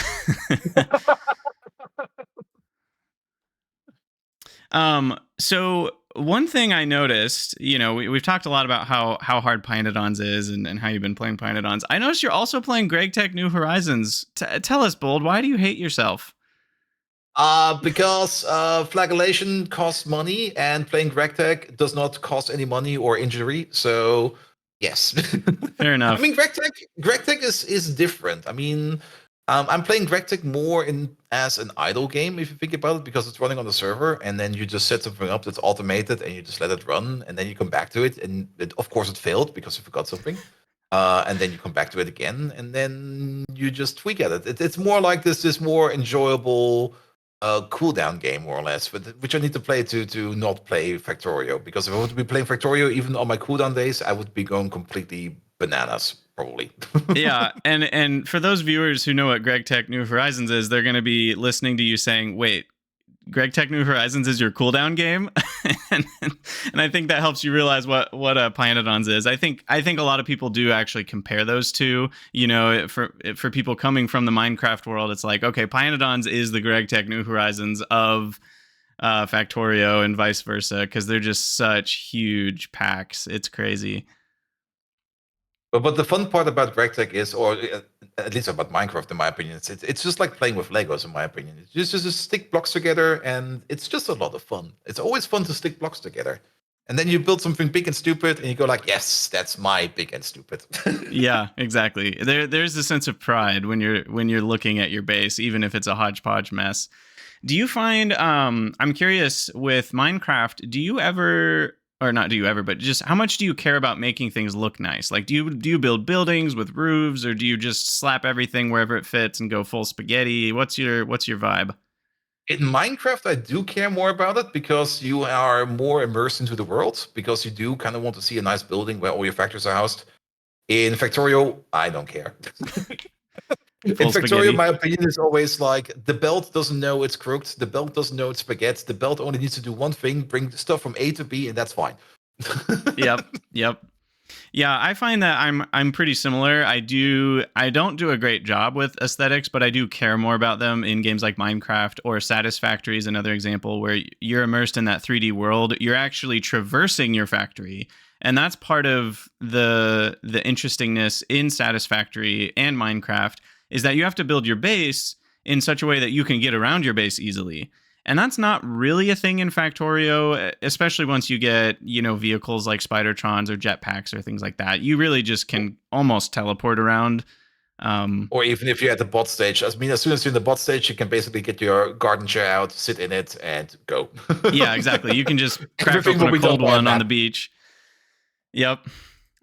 So one thing I noticed, we've talked a lot about how hard pyanodon's is and how you've been playing pyanodon's. I noticed you're also playing Greg Tech New Horizons. Tell us, Bold, why do you hate yourself? Because flagellation costs money, and playing Rectech does not cost any money or injury. So yes. Fair I enough. mean, Rectech is different. I mean, I'm playing Rectech more in as an idle game, if you think about it, because it's running on the server, and then you just set something up that's automated, and you just let it run, and then you come back to it, and of course it failed because you forgot something. And then you come back to it again, and then you just tweak at it. It's more like this more enjoyable cooldown game, more or less, which I need to play to not play Factorio. Because if I would be playing Factorio, even on my cooldown days, I would be going completely bananas, probably. Yeah, and for those viewers who know what Greg Tech New Horizons is, they're going to be listening to you saying, "Wait, Greg Tech New Horizons is your cooldown game," and, and I think that helps you realize what a Pyanodon's is. I think a lot of people do actually compare those two. For people coming from the Minecraft world, it's like, okay, Pyanodon's is the Greg Tech New Horizons of Factorio and vice versa, because they're just such huge packs. It's crazy. But the fun part about Rectech is, or at least about Minecraft, in my opinion, it's just like playing with Legos, in my opinion. It's just stick blocks together, and it's just a lot of fun. It's always fun to stick blocks together, and then you build something big and stupid, and you go like, "Yes, that's my big and stupid." Yeah, exactly. There's a sense of pride when you're looking at your base, even if it's a hodgepodge mess. Do you find I'm curious with Minecraft, do you ever, or not do you ever, but just how much do you care about making things look nice? Like do you build buildings with roofs, or do you just slap everything wherever it fits and go full spaghetti? What's your vibe? In Minecraft, I do care more about it because you are more immersed into the world, because you do kind of want to see a nice building where all your factories are housed. In Factorio, I don't care. In Full Factorio, spaghetti. my opinion is always like the belt doesn't know it's crooked, the belt doesn't know it's spaghetti, the belt only needs to do one thing, bring stuff from A to B, and that's fine. Yep. Yep. Yeah, I find that I'm pretty similar. I don't do a great job with aesthetics, but I do care more about them in games like Minecraft, or Satisfactory is another example where you're immersed in that 3D world. You're actually traversing your factory, and that's part of the interestingness in Satisfactory and Minecraft, is that you have to build your base in such a way that you can get around your base easily. And that's not really a thing in Factorio, especially once you get, vehicles like Spidertrons or jetpacks or things like that. You really just can almost teleport around. Or even if you're at the bot stage, I mean, as soon as you're in the bot stage, you can basically get your garden chair out, sit in it, and go. Yeah, exactly. You can just crack Everything open will a be done cold by a one on the map. beach. Yep.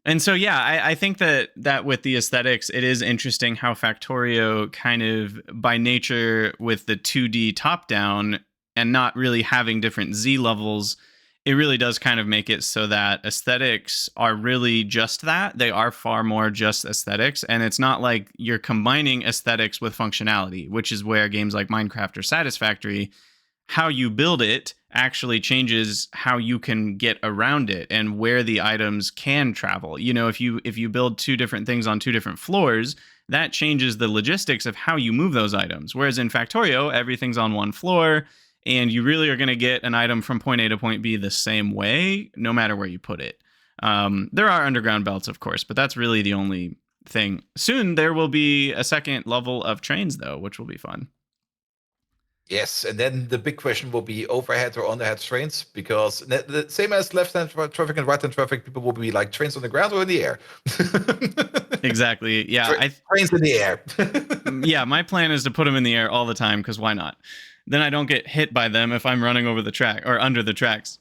And so, yeah, I think that with the aesthetics, it is interesting how Factorio kind of by nature with the 2D top down and not really having different Z levels, it really does kind of make it so that aesthetics are really just that. They are far more just aesthetics. And it's not like you're combining aesthetics with functionality, which is where games like Minecraft or Satisfactory, how you build it actually changes how you can get around it and where the items can travel. If you build two different things on two different floors, that changes the logistics of how you move those items. Whereas in Factorio, everything's on one floor and you really are going to get an item from point A to point B the same way, no matter where you put it. There are underground belts, of course, but that's really the only thing. Soon there will be a second level of trains, though, which will be fun. Yes, and then the big question will be overhead or underhead trains, because the same as left-hand traffic and right-hand traffic, people will be like trains on the ground or in the air. Exactly. Yeah, Trains in the air. yeah, my plan is to put them in the air all the time because why not? Then I don't get hit by them if I'm running over the track or under the tracks.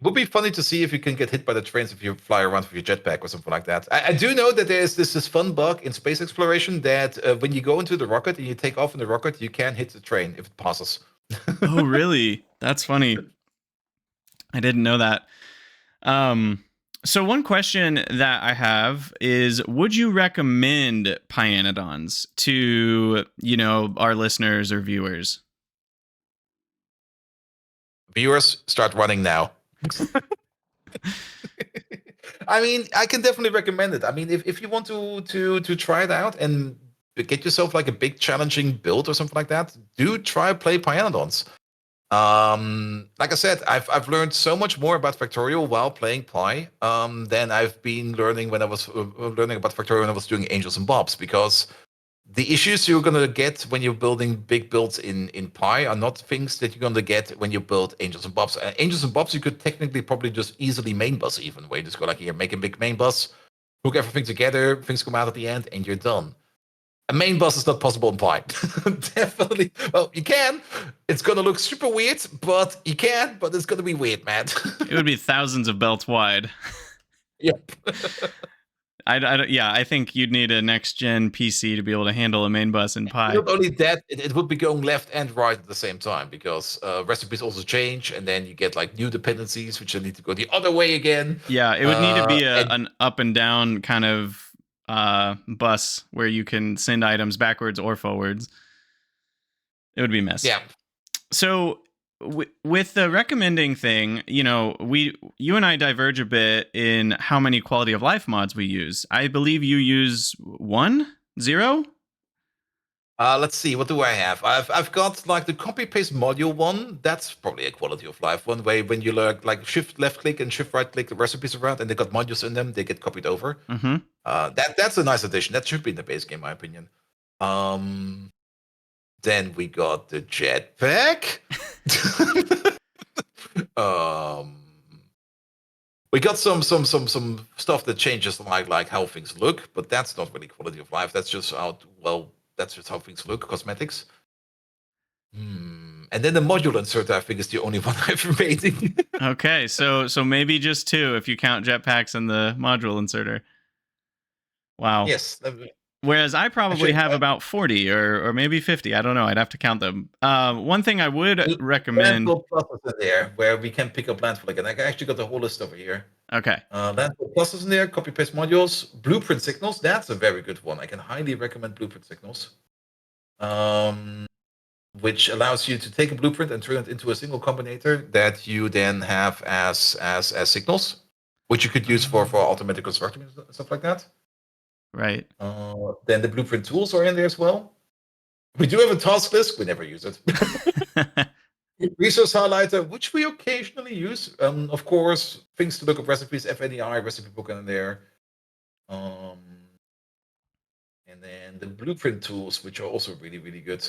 Would be funny to see if you can get hit by the trains if you fly around with your jetpack or something like that. I do know that there's this fun bug in space exploration that when you go into the rocket and you take off in the rocket, you can hit the train if it passes. Oh, really? That's funny. I didn't know that. Um, so one question that I have is, would you recommend pYanodon's to, our listeners or viewers? Viewers, start running now. I mean, I can definitely recommend it. I mean, if you want to try it out and get yourself like a big challenging build or something like that, do try play pYanodon's. Like I said, I've learned so much more about Factorial while playing Pi than I've been learning when I was learning about Factorial when I was doing Angels and Bobs, because the issues you're gonna get when you're building big builds in Pi are not things that you're gonna get when you build Angels and Bobs. Angels and Bobs, you could technically probably just easily main bus even, where you just go like here, make a big main bus, hook everything together, things come out at the end, and you're done. A main bus is not possible in Pi. Definitely. Well, you can. It's gonna look super weird, but you can. But it's gonna be weird, man. It would be thousands of belts wide. Yep. Yeah, I think you'd need a next gen PC to be able to handle a main bus in Pi. Not only that, it would be going left and right at the same time, because recipes also change, and then you get like new dependencies, which you need to go the other way again. Yeah, it would need to be And an up and down kind of bus where you can send items backwards or forwards. It would be a mess. yeah, So with the recommending thing, you and I diverge a bit in how many quality of life mods we use. I believe you use 1, 0. let's see, what do I have? I've got like the copy paste module one. That's probably a quality of life one, way when you like shift left click and shift right click the recipes around, and they got modules in them, they get copied over. Mm-hmm. That's a nice addition. That should be in the base game, in my opinion. Then we got the jetpack. um, we got some stuff that changes like how things look, but that's not really quality of life. That's just that's just how things look, cosmetics. And then the module insert, I think, is the only one I've made. Okay, so maybe just 2 if you count jetpacks and the module inserter. Wow. Yes. Whereas I probably Actually, have about 40 or maybe 50. I don't know. I'd have to count them. One thing I would recommend. landfill pluses in there where we can pick up landfill again. I actually got the whole list over here. Okay. Landfill pluses in there, copy paste modules, blueprint signals. That's a very good one. I can highly recommend blueprint signals. Which allows you to take a blueprint and turn it into a single combinator that you then have as signals, which you could use for automatic constructing and stuff like that. Right. Then the blueprint tools are in there as well. We do have a task list. We never use it. Resource highlighter, which we occasionally use. Of course, things to look up recipes, FNEI, recipe book in there. And then the blueprint tools, which are also really, really good.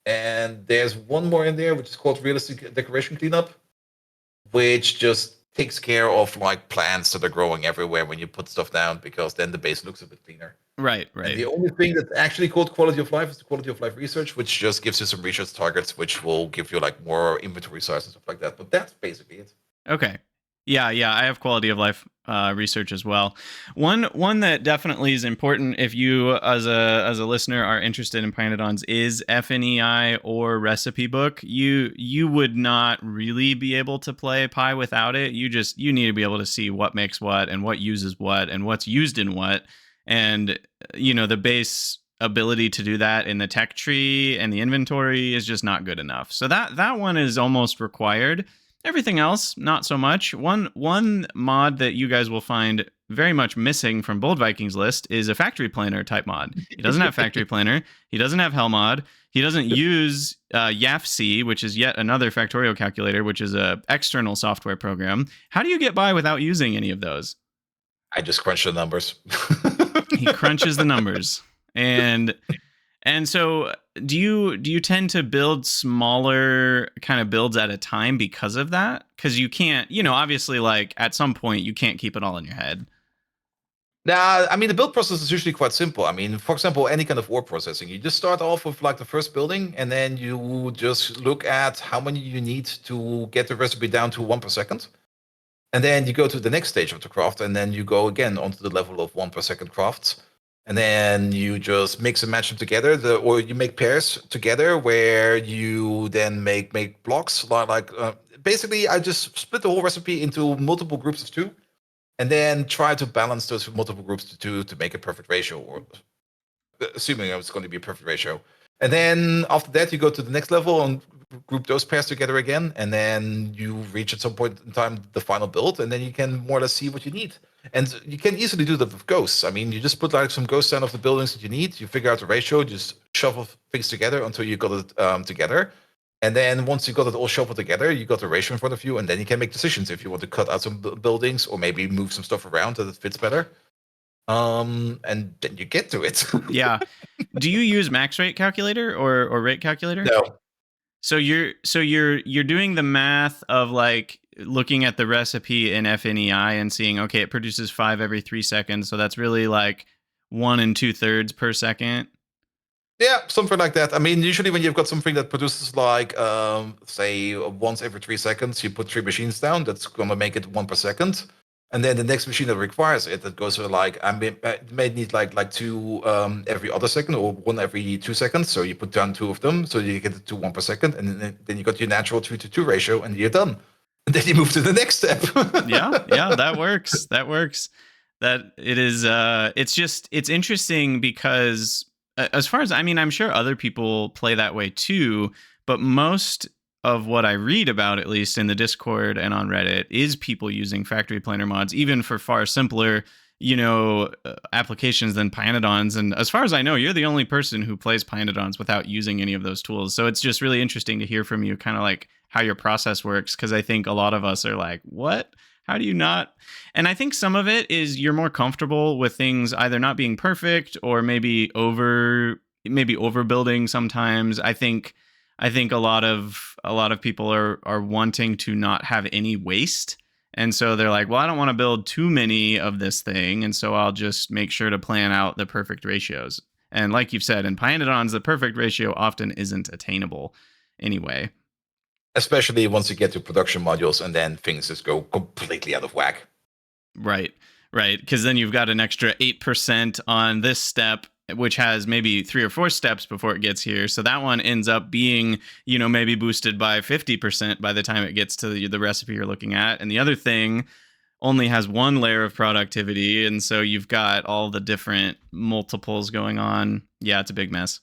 And there's one more in there, which is called realistic decoration cleanup, which just takes care of like plants that are growing everywhere when you put stuff down, because then the base looks a bit cleaner. Right, And right. the only thing that's actually called quality of life is the quality of life research, which just gives you some research targets, which will give you like more inventory size and stuff like that. But that's basically it. Okay. Yeah, yeah, I have quality of life research as well. One that definitely is important if you, as a listener, are interested in pYanodon's is FNEI or recipe book. You would not really be able to play Pi without it. You need to be able to see what makes what and what uses what and what's used in what, and the base ability to do that in the tech tree and the inventory is just not good enough. So that one is almost required. Everything else, not so much. One mod that you guys will find very much missing from Boldviking's list is a factory planner type mod. He doesn't have factory planner. He doesn't have hell mod. He doesn't use YAFC, which is yet another factorial calculator, which is a external software program. How do you get by without using any of those? I just crunch the numbers. He crunches the numbers. And so do you tend to build smaller kind of builds at a time because of that? Because you can't, obviously, like at some point you can't keep it all in your head. Nah, I mean, the build process is usually quite simple. I mean, for example, any kind of ore processing, you just start off with like the first building, and then you just look at how many you need to get the recipe down to 1 per second. And then you go to the next stage of the craft, and then you go again onto the level of 1 per second crafts. And then you just mix and match them together, or you make pairs together where you then make blocks. Basically, I just split the whole recipe into multiple groups of two, and then try to balance those multiple groups to two to make a perfect ratio, or assuming it's going to be a perfect ratio. And then after that, you go to the next level and group those pairs together again, and then you reach at some point in time the final build, and then you can more or less see what you need. And you can easily do that with ghosts. I mean, you just put like some ghosts down of the buildings that you need, you figure out the ratio, just shuffle things together until you got it together. And then once you got it all shuffled together, you got the ratio in front of you, and then you can make decisions if you want to cut out some buildings or maybe move some stuff around that it fits better. And then you get to it. Yeah. Do you use max rate calculator or rate calculator? No. So you're doing the math of like looking at the recipe in FNEI and seeing, okay, it produces 5 every 3 seconds, so that's really like 1 2/3 per second. Yeah, something like that. I mean, usually when you've got something that produces like, say, once every 3 seconds, you put 3 machines down. That's gonna make it 1 per second, and then the next machine that requires it, that goes for like, it may need like two every other second or 1 every 2 seconds. So you put down 2 of them, so you get it to 1 per second, and then you got your natural 2-to-2 ratio, and you're done. And then you move to the next step. Yeah, that works. That works. That it is. It's interesting because as far as I'm sure other people play that way too, but most of what I read about, at least in the Discord and on Reddit, is people using factory planner mods, even for far simpler, applications than pYanodon's. And as far as I know, you're the only person who plays pYanodon's without using any of those tools. So it's just really interesting to hear from you, kind of like how your process works, because I think a lot of us are like, what? How do you not? And I think some of it is you're more comfortable with things either not being perfect or maybe overbuilding sometimes. I think a lot of people are wanting to not have any waste. And so they're like, well, I don't want to build too many of this thing, and so I'll just make sure to plan out the perfect ratios. And like you've said, in pYanodon's, the perfect ratio often isn't attainable anyway. Especially once you get to production modules, and then things just go completely out of whack. Right. Because then you've got an extra 8% on this step, which has maybe 3 or 4 steps before it gets here. So that one ends up being, maybe boosted by 50% by the time it gets to the recipe you're looking at. And the other thing only has 1 layer of productivity. And so you've got all the different multiples going on. Yeah, it's a big mess.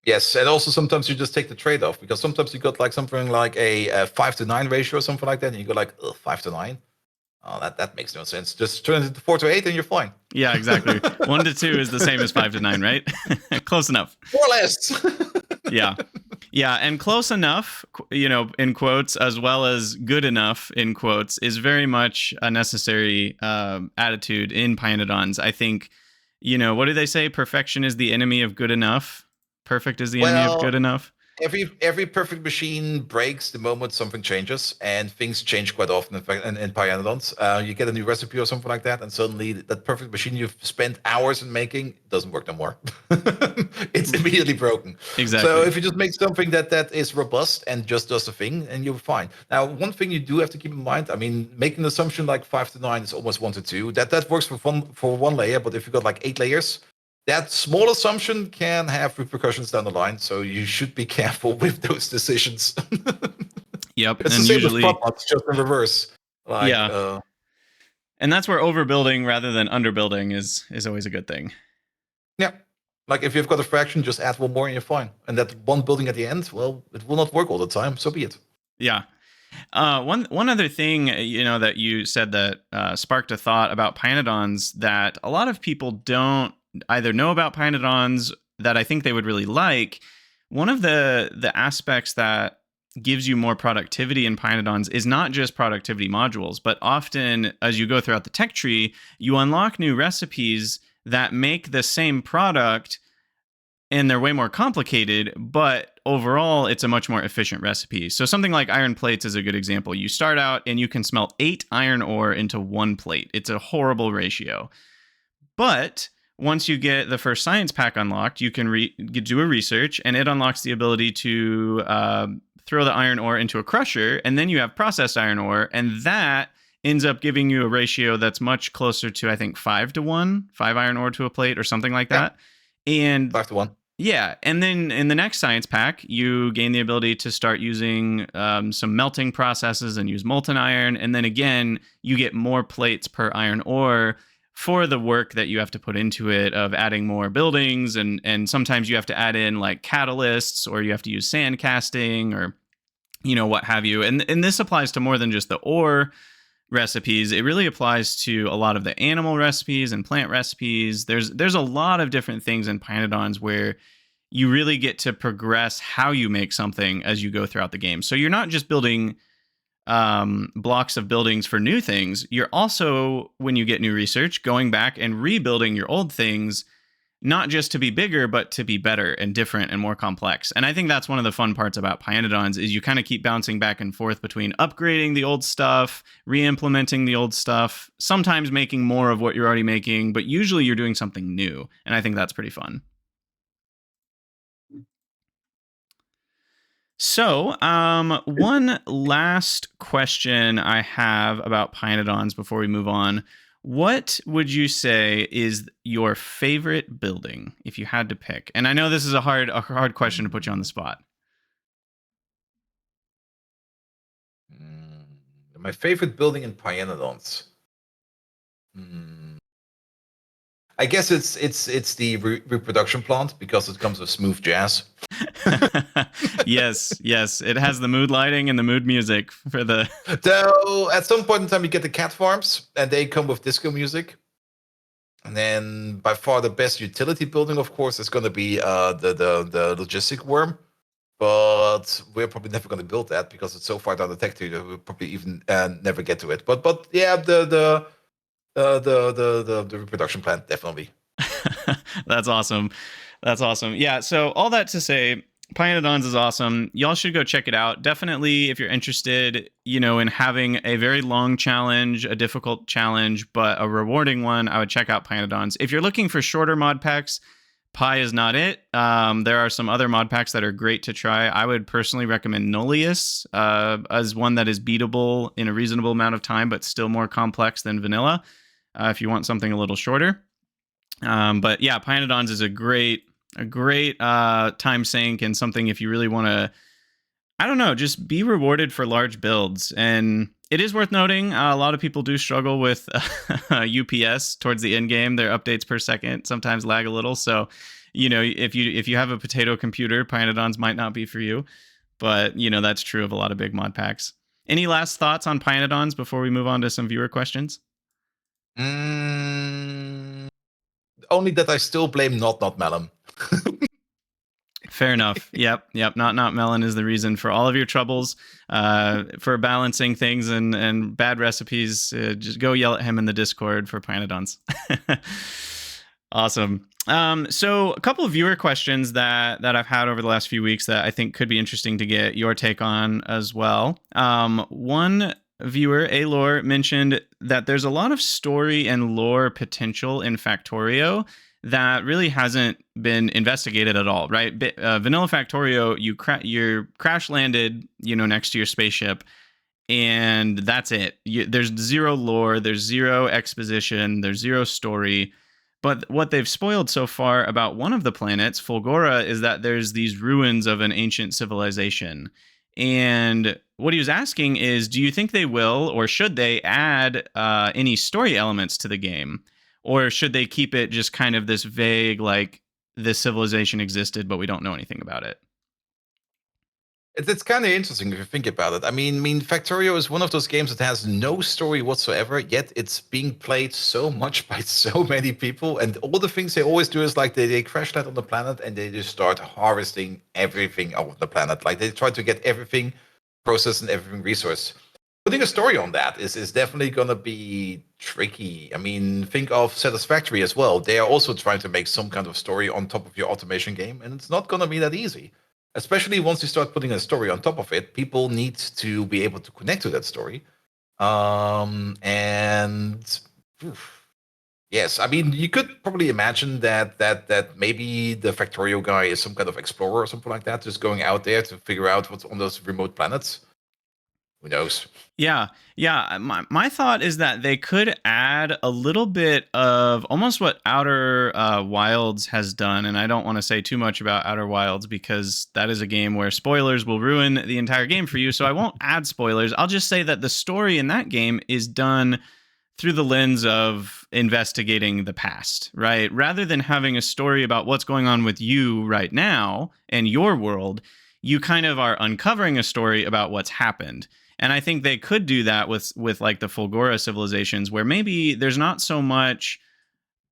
Yes, and also sometimes you just take the trade-off, because sometimes you got like something like a 5-to-9 ratio or something like that, and you go like, 5-to-9? Oh, that makes no sense. Just turn it into 4-to-8 and you're fine. Yeah, exactly. 1-to-2 is the same as 5-to-9, right? Close enough. More or less. Yeah, and close enough, in quotes, as well as good enough, in quotes, is very much a necessary attitude in pYanodon's. I think, what do they say? Perfection is the enemy of good enough. Perfect is the enemy of Well, good enough. every perfect machine breaks the moment something changes, and things change quite often. In fact, in pYanodon's, you get a new recipe or something like that, and suddenly that perfect machine you've spent hours in making doesn't work no more. It's immediately broken. So Exactly. if you just make something that is robust and just does the thing, and you're fine. Now, one thing you do have to keep in mind, I mean, making an assumption like 5 to 9 is almost 1 to 2. That works for one layer, but if you've got like 8 layers, that small assumption can have repercussions down the line, so you should be careful with those decisions. Yep. It's the And same with usually, prop mods, just in reverse. Like, yeah. And that's where overbuilding rather than underbuilding is always a good thing. yeah, like if you've got a fraction, just add one more and you're fine. And that one building at the end, well, it will not work all the time, so be it. Yeah. One other thing, that you said that sparked a thought about pYanodon's that a lot of people don't either know about pYanodon's that I think they would really like. One of the aspects that gives you more productivity in pYanodon's is not just productivity modules, but often as you go throughout the tech tree, you unlock new recipes that make the same product and they're way more complicated, but overall it's a much more efficient recipe. So something like iron plates is a good example. You start out and you can smelt 8 iron ore into 1 plate. It's a horrible ratio. But once you get the first science pack unlocked, you can do a research and it unlocks the ability to throw the iron ore into a crusher, and then you have processed iron ore, and that ends up giving you a ratio that's much closer to, I think, 5 to 1, 5 iron ore to a plate or something like Yeah, that. And 5 to 1. yeah, and then in the next science pack, you gain the ability to start using some melting processes and use molten iron, and then again, you get more plates per iron ore for the work that you have to put into it of adding more buildings, and sometimes you have to add in like catalysts, or you have to use sand casting, or what have you. And this applies to more than just the ore recipes. It really applies to a lot of the animal recipes and plant recipes. There's a lot of different things in pYanodon's where you really get to progress how you make something as you go throughout the game. So you're not just building blocks of buildings for new things. You're also, when you get new research, going back and rebuilding your old things, not just to be bigger, but to be better and different and more complex. And I think that's one of the fun parts about pYanodon's is you kind of keep bouncing back and forth between upgrading the old stuff, re-implementing the old stuff, sometimes making more of what you're already making, but usually you're doing something new. And I think that's pretty fun. So, one last question I have about pYanodon's before we move on. What would you say is your favorite building if you had to pick? And I know this is a hard question to put you on the spot. My favorite building in pYanodon's. Mm, I guess it's the reproduction plant because it comes with smooth jazz. Yes, yes, it has the mood lighting and the mood music for the. So at some point in time, you get the cat farms, and they come with disco music. And then by far the best utility building, of course, is going to be the logistic worm. But we're probably never going to build that because it's so far down the tech tree that we'll probably even never get to it. But yeah, the reproduction plant definitely. That's awesome. That's awesome. Yeah. So all that to say, pYanodon's is awesome. Y'all should go check it out. Definitely, if you're interested, in having a very long challenge, a difficult challenge, but a rewarding one, I would check out pYanodon's. If you're looking for shorter mod packs, Pi is not it. There are some other mod packs that are great to try. I would personally recommend Nullius as one that is beatable in a reasonable amount of time, but still more complex than vanilla if you want something a little shorter. But yeah, pYanodon's is a great time sink and something if you really want to, I don't know, just be rewarded for large builds. And it is worth noting, a lot of people do struggle with UPS towards the end game. Their updates per second sometimes lag a little. So, if you have a potato computer, pYanodon's might not be for you. But, that's true of a lot of big mod packs. Any last thoughts on pYanodon's before we move on to some viewer questions? Only that I still blame not melon. Fair enough. Yep. Not melon is the reason for all of your troubles. For balancing things and bad recipes, just go yell at him in the Discord for pYanodon's. Awesome. So a couple of viewer questions that I've had over the last few weeks that I think could be interesting to get your take on as well. One viewer, Alor, mentioned that there's a lot of story and lore potential in Factorio that really hasn't been investigated at all, right? Vanilla Factorio, you're crash landed, next to your spaceship, and that's it. There's zero lore, there's zero exposition, there's zero story. But what they've spoiled so far about one of the planets, Fulgora, is that there's these ruins of an ancient civilization. And what he was asking is, do you think they will or should they add any story elements to the game? Or should they keep it just kind of this vague, like, this civilization existed, but we don't know anything about it? It's kind of interesting if you think about it. I mean, Factorio is one of those games that has no story whatsoever, yet it's being played so much by so many people. And all the things they always do is like they crash land on the planet and they just start harvesting everything out of the planet. Like they try to get everything processed and everything resourced. Putting a story on that is definitely going to be tricky. I mean, think of Satisfactory as well. They are also trying to make some kind of story on top of your automation game, and it's not going to be that easy. Especially once you start putting a story on top of it, people need to be able to connect to that story. And yes, I mean, you could probably imagine that maybe the Factorio guy is some kind of explorer or something like that, just going out there to figure out what's on those remote planets. Who knows? Yeah. Yeah. My thought is that they could add a little bit of almost what Outer Wilds has done. And I don't want to say too much about Outer Wilds because that is a game where spoilers will ruin the entire game for you. So I won't add spoilers. I'll just say that the story in that game is done through the lens of investigating the past, right? Rather than having a story about what's going on with you right now and your world, you kind of are uncovering a story about what's happened. And I think they could do that with like the Fulgora civilizations, where maybe there's not so much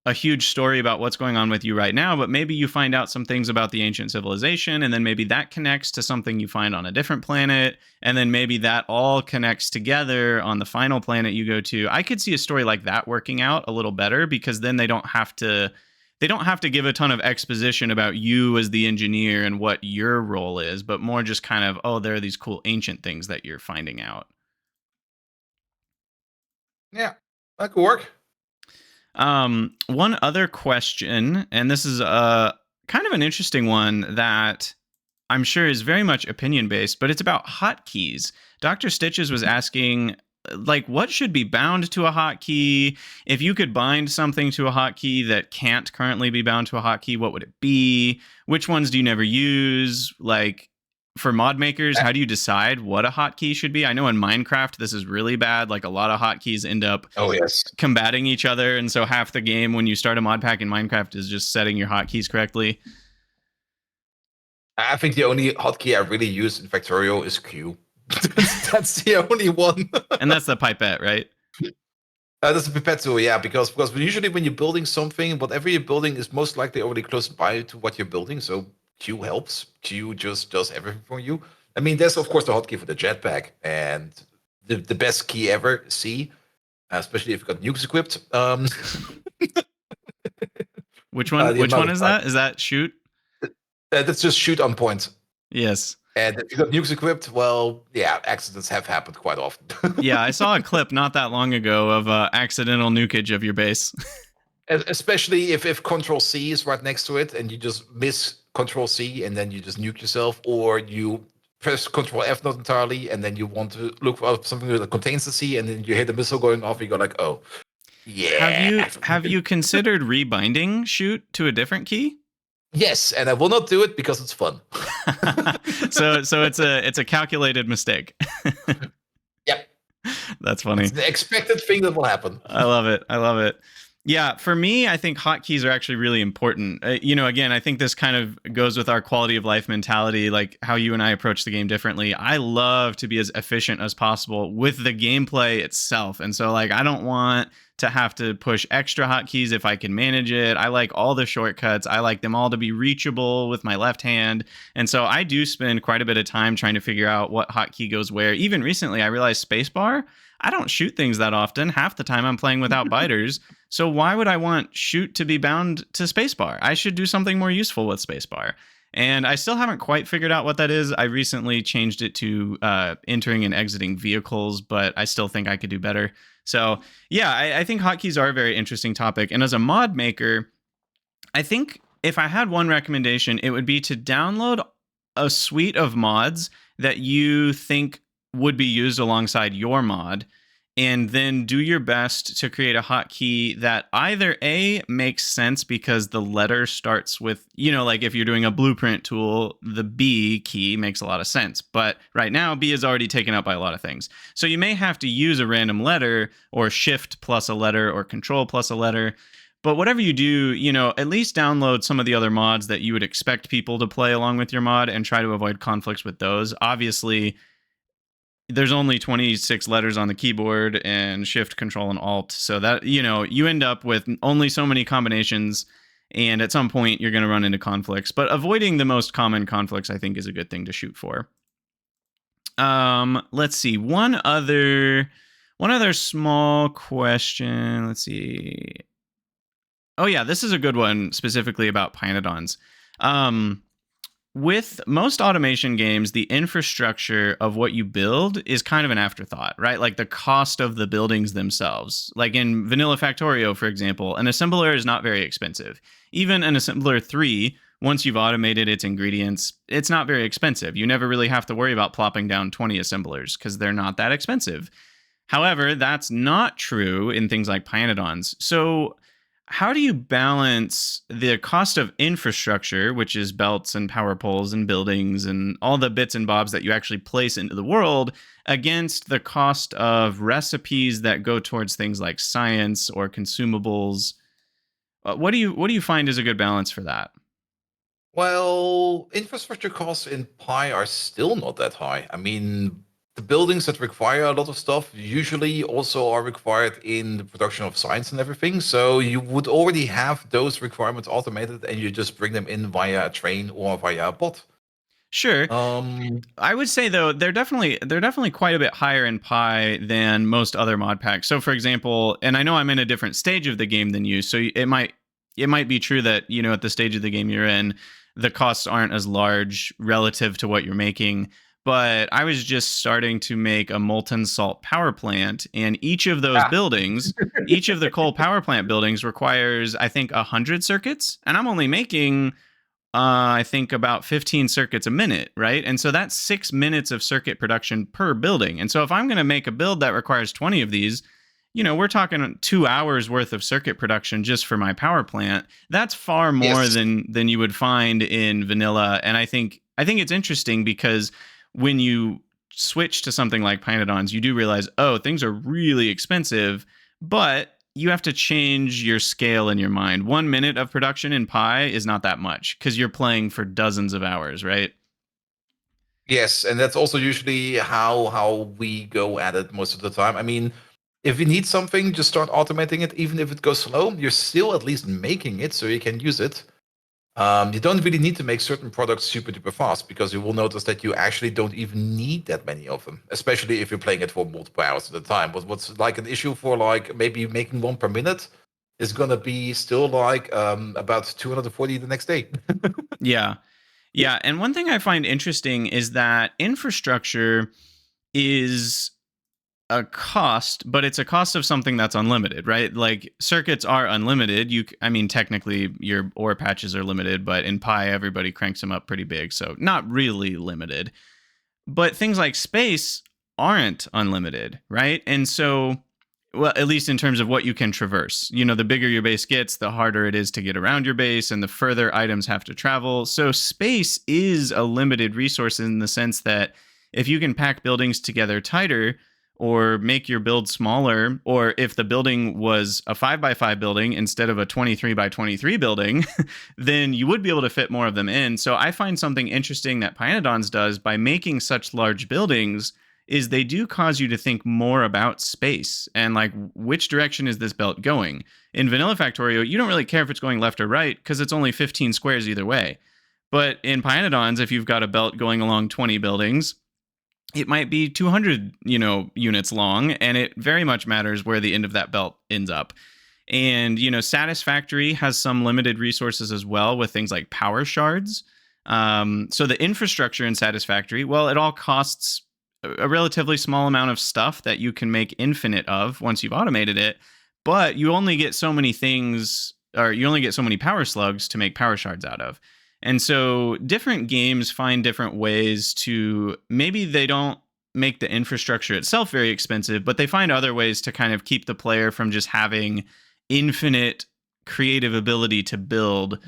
a huge story about what's going on with you right now, but maybe you find out some things about the ancient civilization, and then maybe that connects to something you find on a different planet, and then maybe that all connects together on the final planet you go to. I could see a story like that working out a little better, because then they don't have to give a ton of exposition about you as the engineer and what your role is, but more just kind of, oh, there are these cool ancient things that you're finding out. Yeah, that could work. One other question, and this is a kind of an interesting one that I'm sure is very much opinion based, but it's about hotkeys. Dr. Stitches was asking, like, what should be bound to a hotkey? If you could bind something to a hotkey that can't currently be bound to a hotkey, what would it be? Which ones do you never use? Like, for mod makers, how do you decide what a hotkey should be? I know in Minecraft this is really bad. Like, a lot of hotkeys end up combating each other, and so half the game when you start a mod pack in Minecraft is just setting your hotkeys correctly. I think the only hotkey I really use in Factorio is Q. That's the only one. And that's the pipette, right? That's a pipette tool, yeah, because usually when you're building something, whatever you're building is most likely already close by to what you're building. So Q helps. Q just does everything for you. I mean, there's of course the hotkey for the jetpack, and the best key ever, C, especially if you've got nukes equipped. Which one? Which one is that? Is that shoot? That's just shoot on point. Yes. And if you've got nukes equipped, well, yeah, accidents have happened quite often. Yeah, I saw a clip not that long ago of accidental nukage of your base. Especially if Control C is right next to it and you just miss Control C and then you just nuke yourself, or you press Control F not entirely and then you want to look for something that contains the C and then you hear the missile going off and you go like, oh, yeah. Have you considered rebinding shoot to a different key? Yes, and I will not do it because it's fun. So it's a calculated mistake. Yep. That's funny. It's the expected thing that will happen. I love it. Yeah, for me, I think hotkeys are actually really important. Again, I think this kind of goes with our quality of life mentality, like how you and I approach the game differently. I love to be as efficient as possible with the gameplay itself. And so, like, I don't want to have to push extra hotkeys if I can manage it. I like all the shortcuts. I like them all to be reachable with my left hand. And so I do spend quite a bit of time trying to figure out what hotkey goes where. Even recently, I realized spacebar, I don't shoot things that often. Half the time I'm playing without biters. So why would I want shoot to be bound to spacebar? I should do something more useful with spacebar. And I still haven't quite figured out what that is. I recently changed it to entering and exiting vehicles, but I still think I could do better. So yeah, I think hotkeys are a very interesting topic. And as a mod maker, I think if I had one recommendation, it would be to download a suite of mods that you think would be used alongside your mod, and then do your best to create a hotkey that either A, makes sense because the letter starts with, like if you're doing a blueprint tool, the B key makes a lot of sense. But right now, B is already taken up by a lot of things. So you may have to use a random letter or shift plus a letter or control plus a letter. But whatever you do, at least download some of the other mods that you would expect people to play along with your mod and try to avoid conflicts with those. Obviously, there's only 26 letters on the keyboard and shift, control, and alt. So that, you end up with only so many combinations. And at some point, you're going to run into conflicts. But avoiding the most common conflicts, I think, is a good thing to shoot for. Let's see. One other small question. Let's see. Oh, yeah, this is a good one specifically about pYanodon's. With most automation games, the infrastructure of what you build is kind of an afterthought, right? Like the cost of the buildings themselves. Like in Vanilla Factorio, for example, an assembler is not very expensive. Even an assembler 3, once you've automated its ingredients, it's not very expensive. You never really have to worry about plopping down 20 assemblers because they're not that expensive. However, that's not true in things like pYanodon's. So how do you balance the cost of infrastructure, which is belts and power poles and buildings and all the bits and bobs that you actually place into the world, against the cost of recipes that go towards things like science or consumables? What do you find is a good balance for that? Well, infrastructure costs in Pi are still not that high. I mean, the buildings that require a lot of stuff usually also are required in the production of science and everything. So you would already have those requirements automated, and you just bring them in via a train or via a bot. Sure. I would say though they're definitely quite a bit higher in Pi than most other mod packs. So for example, and I know I'm in a different stage of the game than you, so it might be true that at the stage of the game you're in, the costs aren't as large relative to what you're making. But I was just starting to make a molten salt power plant, and each of those buildings, each of the coal power plant buildings requires, I think, 100 circuits, and I'm only making I think about 15 circuits a minute, right? And so that's 6 minutes of circuit production per building. And so if I'm going to make a build that requires 20 of these, we're talking 2 hours worth of circuit production just for my power plant. That's far more Yes. than you would find in vanilla. And I think it's interesting because when you switch to something like pYanodon's, you do realize, oh, things are really expensive, but you have to change your scale in your mind. 1 minute of production in Pi is not that much because you're playing for dozens of hours, right? Yes, and that's also usually how we go at it most of the time. I mean, if you need something, just start automating it. Even if it goes slow, you're still at least making it so you can use it. You don't really need to make certain products super duper fast because you will notice that you actually don't even need that many of them, especially if you're playing it for multiple hours at a time. But what's like an issue for like maybe making one per minute is gonna be still like about 240 the next day. Yeah. Yeah. And one thing I find interesting is that infrastructure is a cost, but it's a cost of something that's unlimited, right? Like circuits are unlimited. I mean, technically your ore patches are limited, but in Pi, everybody cranks them up pretty big. So not really limited. But things like space aren't unlimited, right? And so, well, at least in terms of what you can traverse, the bigger your base gets, the harder it is to get around your base and the further items have to travel. So space is a limited resource in the sense that if you can pack buildings together tighter, or make your build smaller, or if the building was a 5x5 building instead of a 23x23 building, then you would be able to fit more of them in. So I find something interesting that pYanodon's does by making such large buildings is they do cause you to think more about space and like which direction is this belt going. In Vanilla Factorio, you don't really care if it's going left or right because it's only 15 squares either way. But in pYanodon's, if you've got a belt going along 20 buildings, it might be 200 units long, and it very much matters where the end of that belt ends up. And, Satisfactory has some limited resources as well with things like power shards. So the infrastructure in Satisfactory, well, it all costs a relatively small amount of stuff that you can make infinite of once you've automated it, but you only get so many things, or you only get so many power slugs to make power shards out of. And so different games find different ways to, maybe they don't make the infrastructure itself very expensive, but they find other ways to kind of keep the player from just having infinite creative ability to build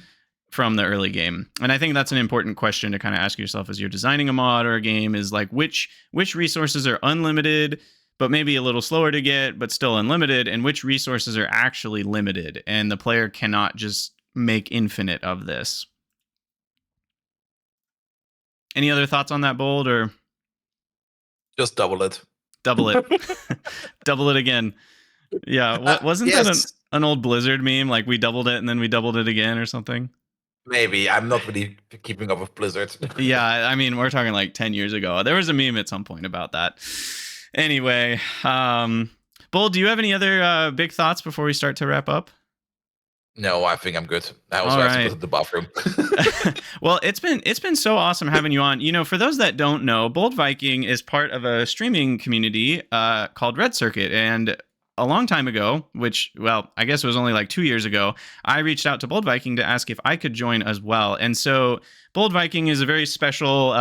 from the early game. And I think that's an important question to kind of ask yourself as you're designing a mod or a game, is like which resources are unlimited but maybe a little slower to get but still unlimited, and which resources are actually limited and the player cannot just make infinite of this. Any other thoughts on that, Bold, or just double it? Double it. Double it again. Yeah, wasn't that an old Blizzard meme, like we doubled it and then we doubled it again or something? Maybe. I'm not really keeping up with Blizzard. Yeah, I mean, we're talking like 10 years ago. There was a meme at some point about that. Anyway, Bull, do you have any other big thoughts before we start to wrap up? No, I think I'm good. I also have to go to the bathroom. Well, it's been so awesome having you on. For those that don't know, Boldviking is part of a streaming community called Red Circuit, and a long time ago, which, well, I guess it was only like 2 years ago, I reached out to Boldviking to ask if I could join as well. And so Boldviking is a very special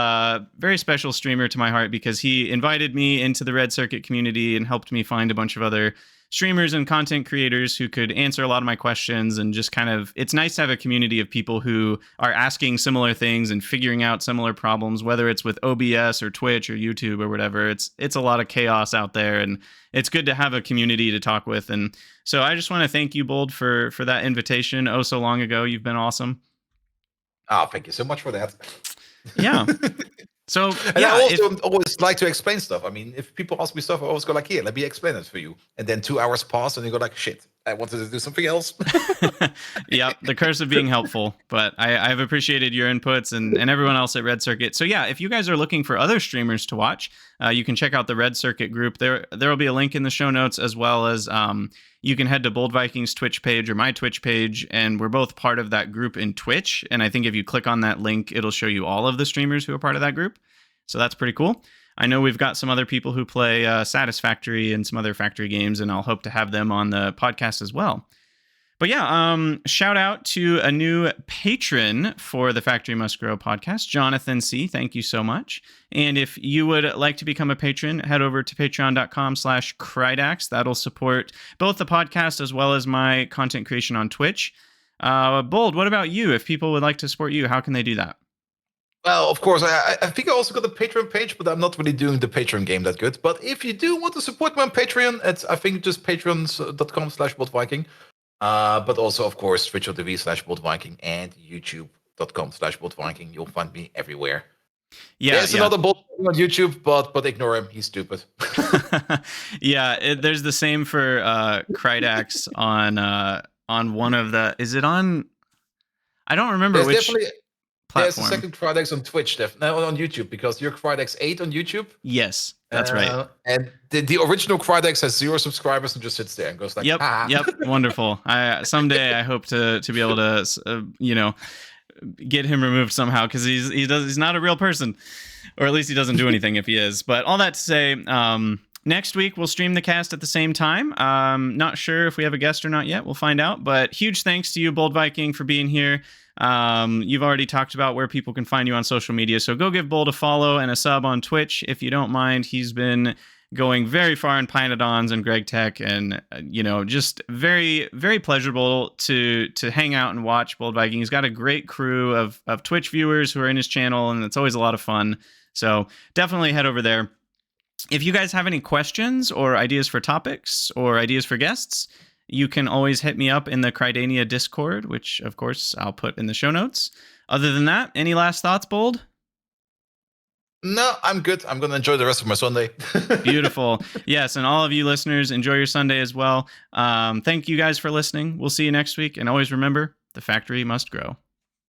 streamer to my heart, because he invited me into the Red Circuit community and helped me find a bunch of other streamers and content creators who could answer a lot of my questions. And just kind of, it's nice to have a community of people who are asking similar things and figuring out similar problems, whether it's with OBS or Twitch or YouTube or whatever. It's a lot of chaos out there, and it's good to have a community to talk with. And so I just want to thank you, Bold, for that invitation so long ago. You've been awesome. Oh, thank you so much for that. Yeah. So, and yeah, I also always like to explain stuff. I mean, if people ask me stuff, I always go like, here, let me explain it for you. And then 2 hours pass and you go like, shit, I wanted to do something else. Yeah, the curse of being helpful. But I've appreciated your inputs and everyone else at Red Circuit. So yeah, if you guys are looking for other streamers to watch, you can check out the Red Circuit group. There will be a link in the show notes, as well as you can head to Boldviking's Twitch page or my Twitch page, and we're both part of that group in Twitch. And I think if you click on that link, it'll show you all of the streamers who are part of that group. So that's pretty cool. I know we've got some other people who play Satisfactory and some other factory games, and I'll hope to have them on the podcast as well. But yeah, shout out to a new patron for the Factory Must Grow podcast, Jonathan C. Thank you so much. And if you would like to become a patron, head over to patreon.com/Krydax. That'll support both the podcast as well as my content creation on Twitch. Bold, what about you? If people would like to support you, how can they do that? Well, of course, I think I also got a Patreon page, but I'm not really doing the Patreon game that good. But if you do want to support me on Patreon, it's, I think, just patreon.com/Boldviking. But also, of course, twitch.tv/Boldviking and youtube.com/Boldviking. You'll find me everywhere. Yeah, there's another Boldviking on YouTube, but ignore him. He's stupid. Yeah, there's the same for Krydax on one of the. Is it on? I don't remember which. There's a second Krydax on Twitch, no, on YouTube, because you're Krydax 8 on YouTube. Yes, that's right. And the original Krydax has 0 subscribers and just sits there and goes like, "Yep, yep, wonderful." Someday I hope to be able to, get him removed somehow, because he's not a real person, or at least he doesn't do anything if he is. But all that to say, next week we'll stream the cast at the same time. Not sure if we have a guest or not yet. We'll find out. But huge thanks to you, Boldviking, for being here. You've already talked about where people can find you on social media, so go give Bold a follow and a sub on Twitch if you don't mind. He's been going very far in pYanodon's and Greg Tech, and just very, very pleasurable to hang out and watch Boldviking. He's got a great crew of Twitch viewers who are in his channel, and it's always a lot of fun. So definitely head over there. If you guys have any questions or ideas for topics or ideas for guests, you can always hit me up in the Krydania Discord, which, of course, I'll put in the show notes. Other than that, any last thoughts, Bold? No, I'm good. I'm going to enjoy the rest of my Sunday. Beautiful. Yes, and all of you listeners, enjoy your Sunday as well. Thank you guys for listening. We'll see you next week. And always remember, the factory must grow.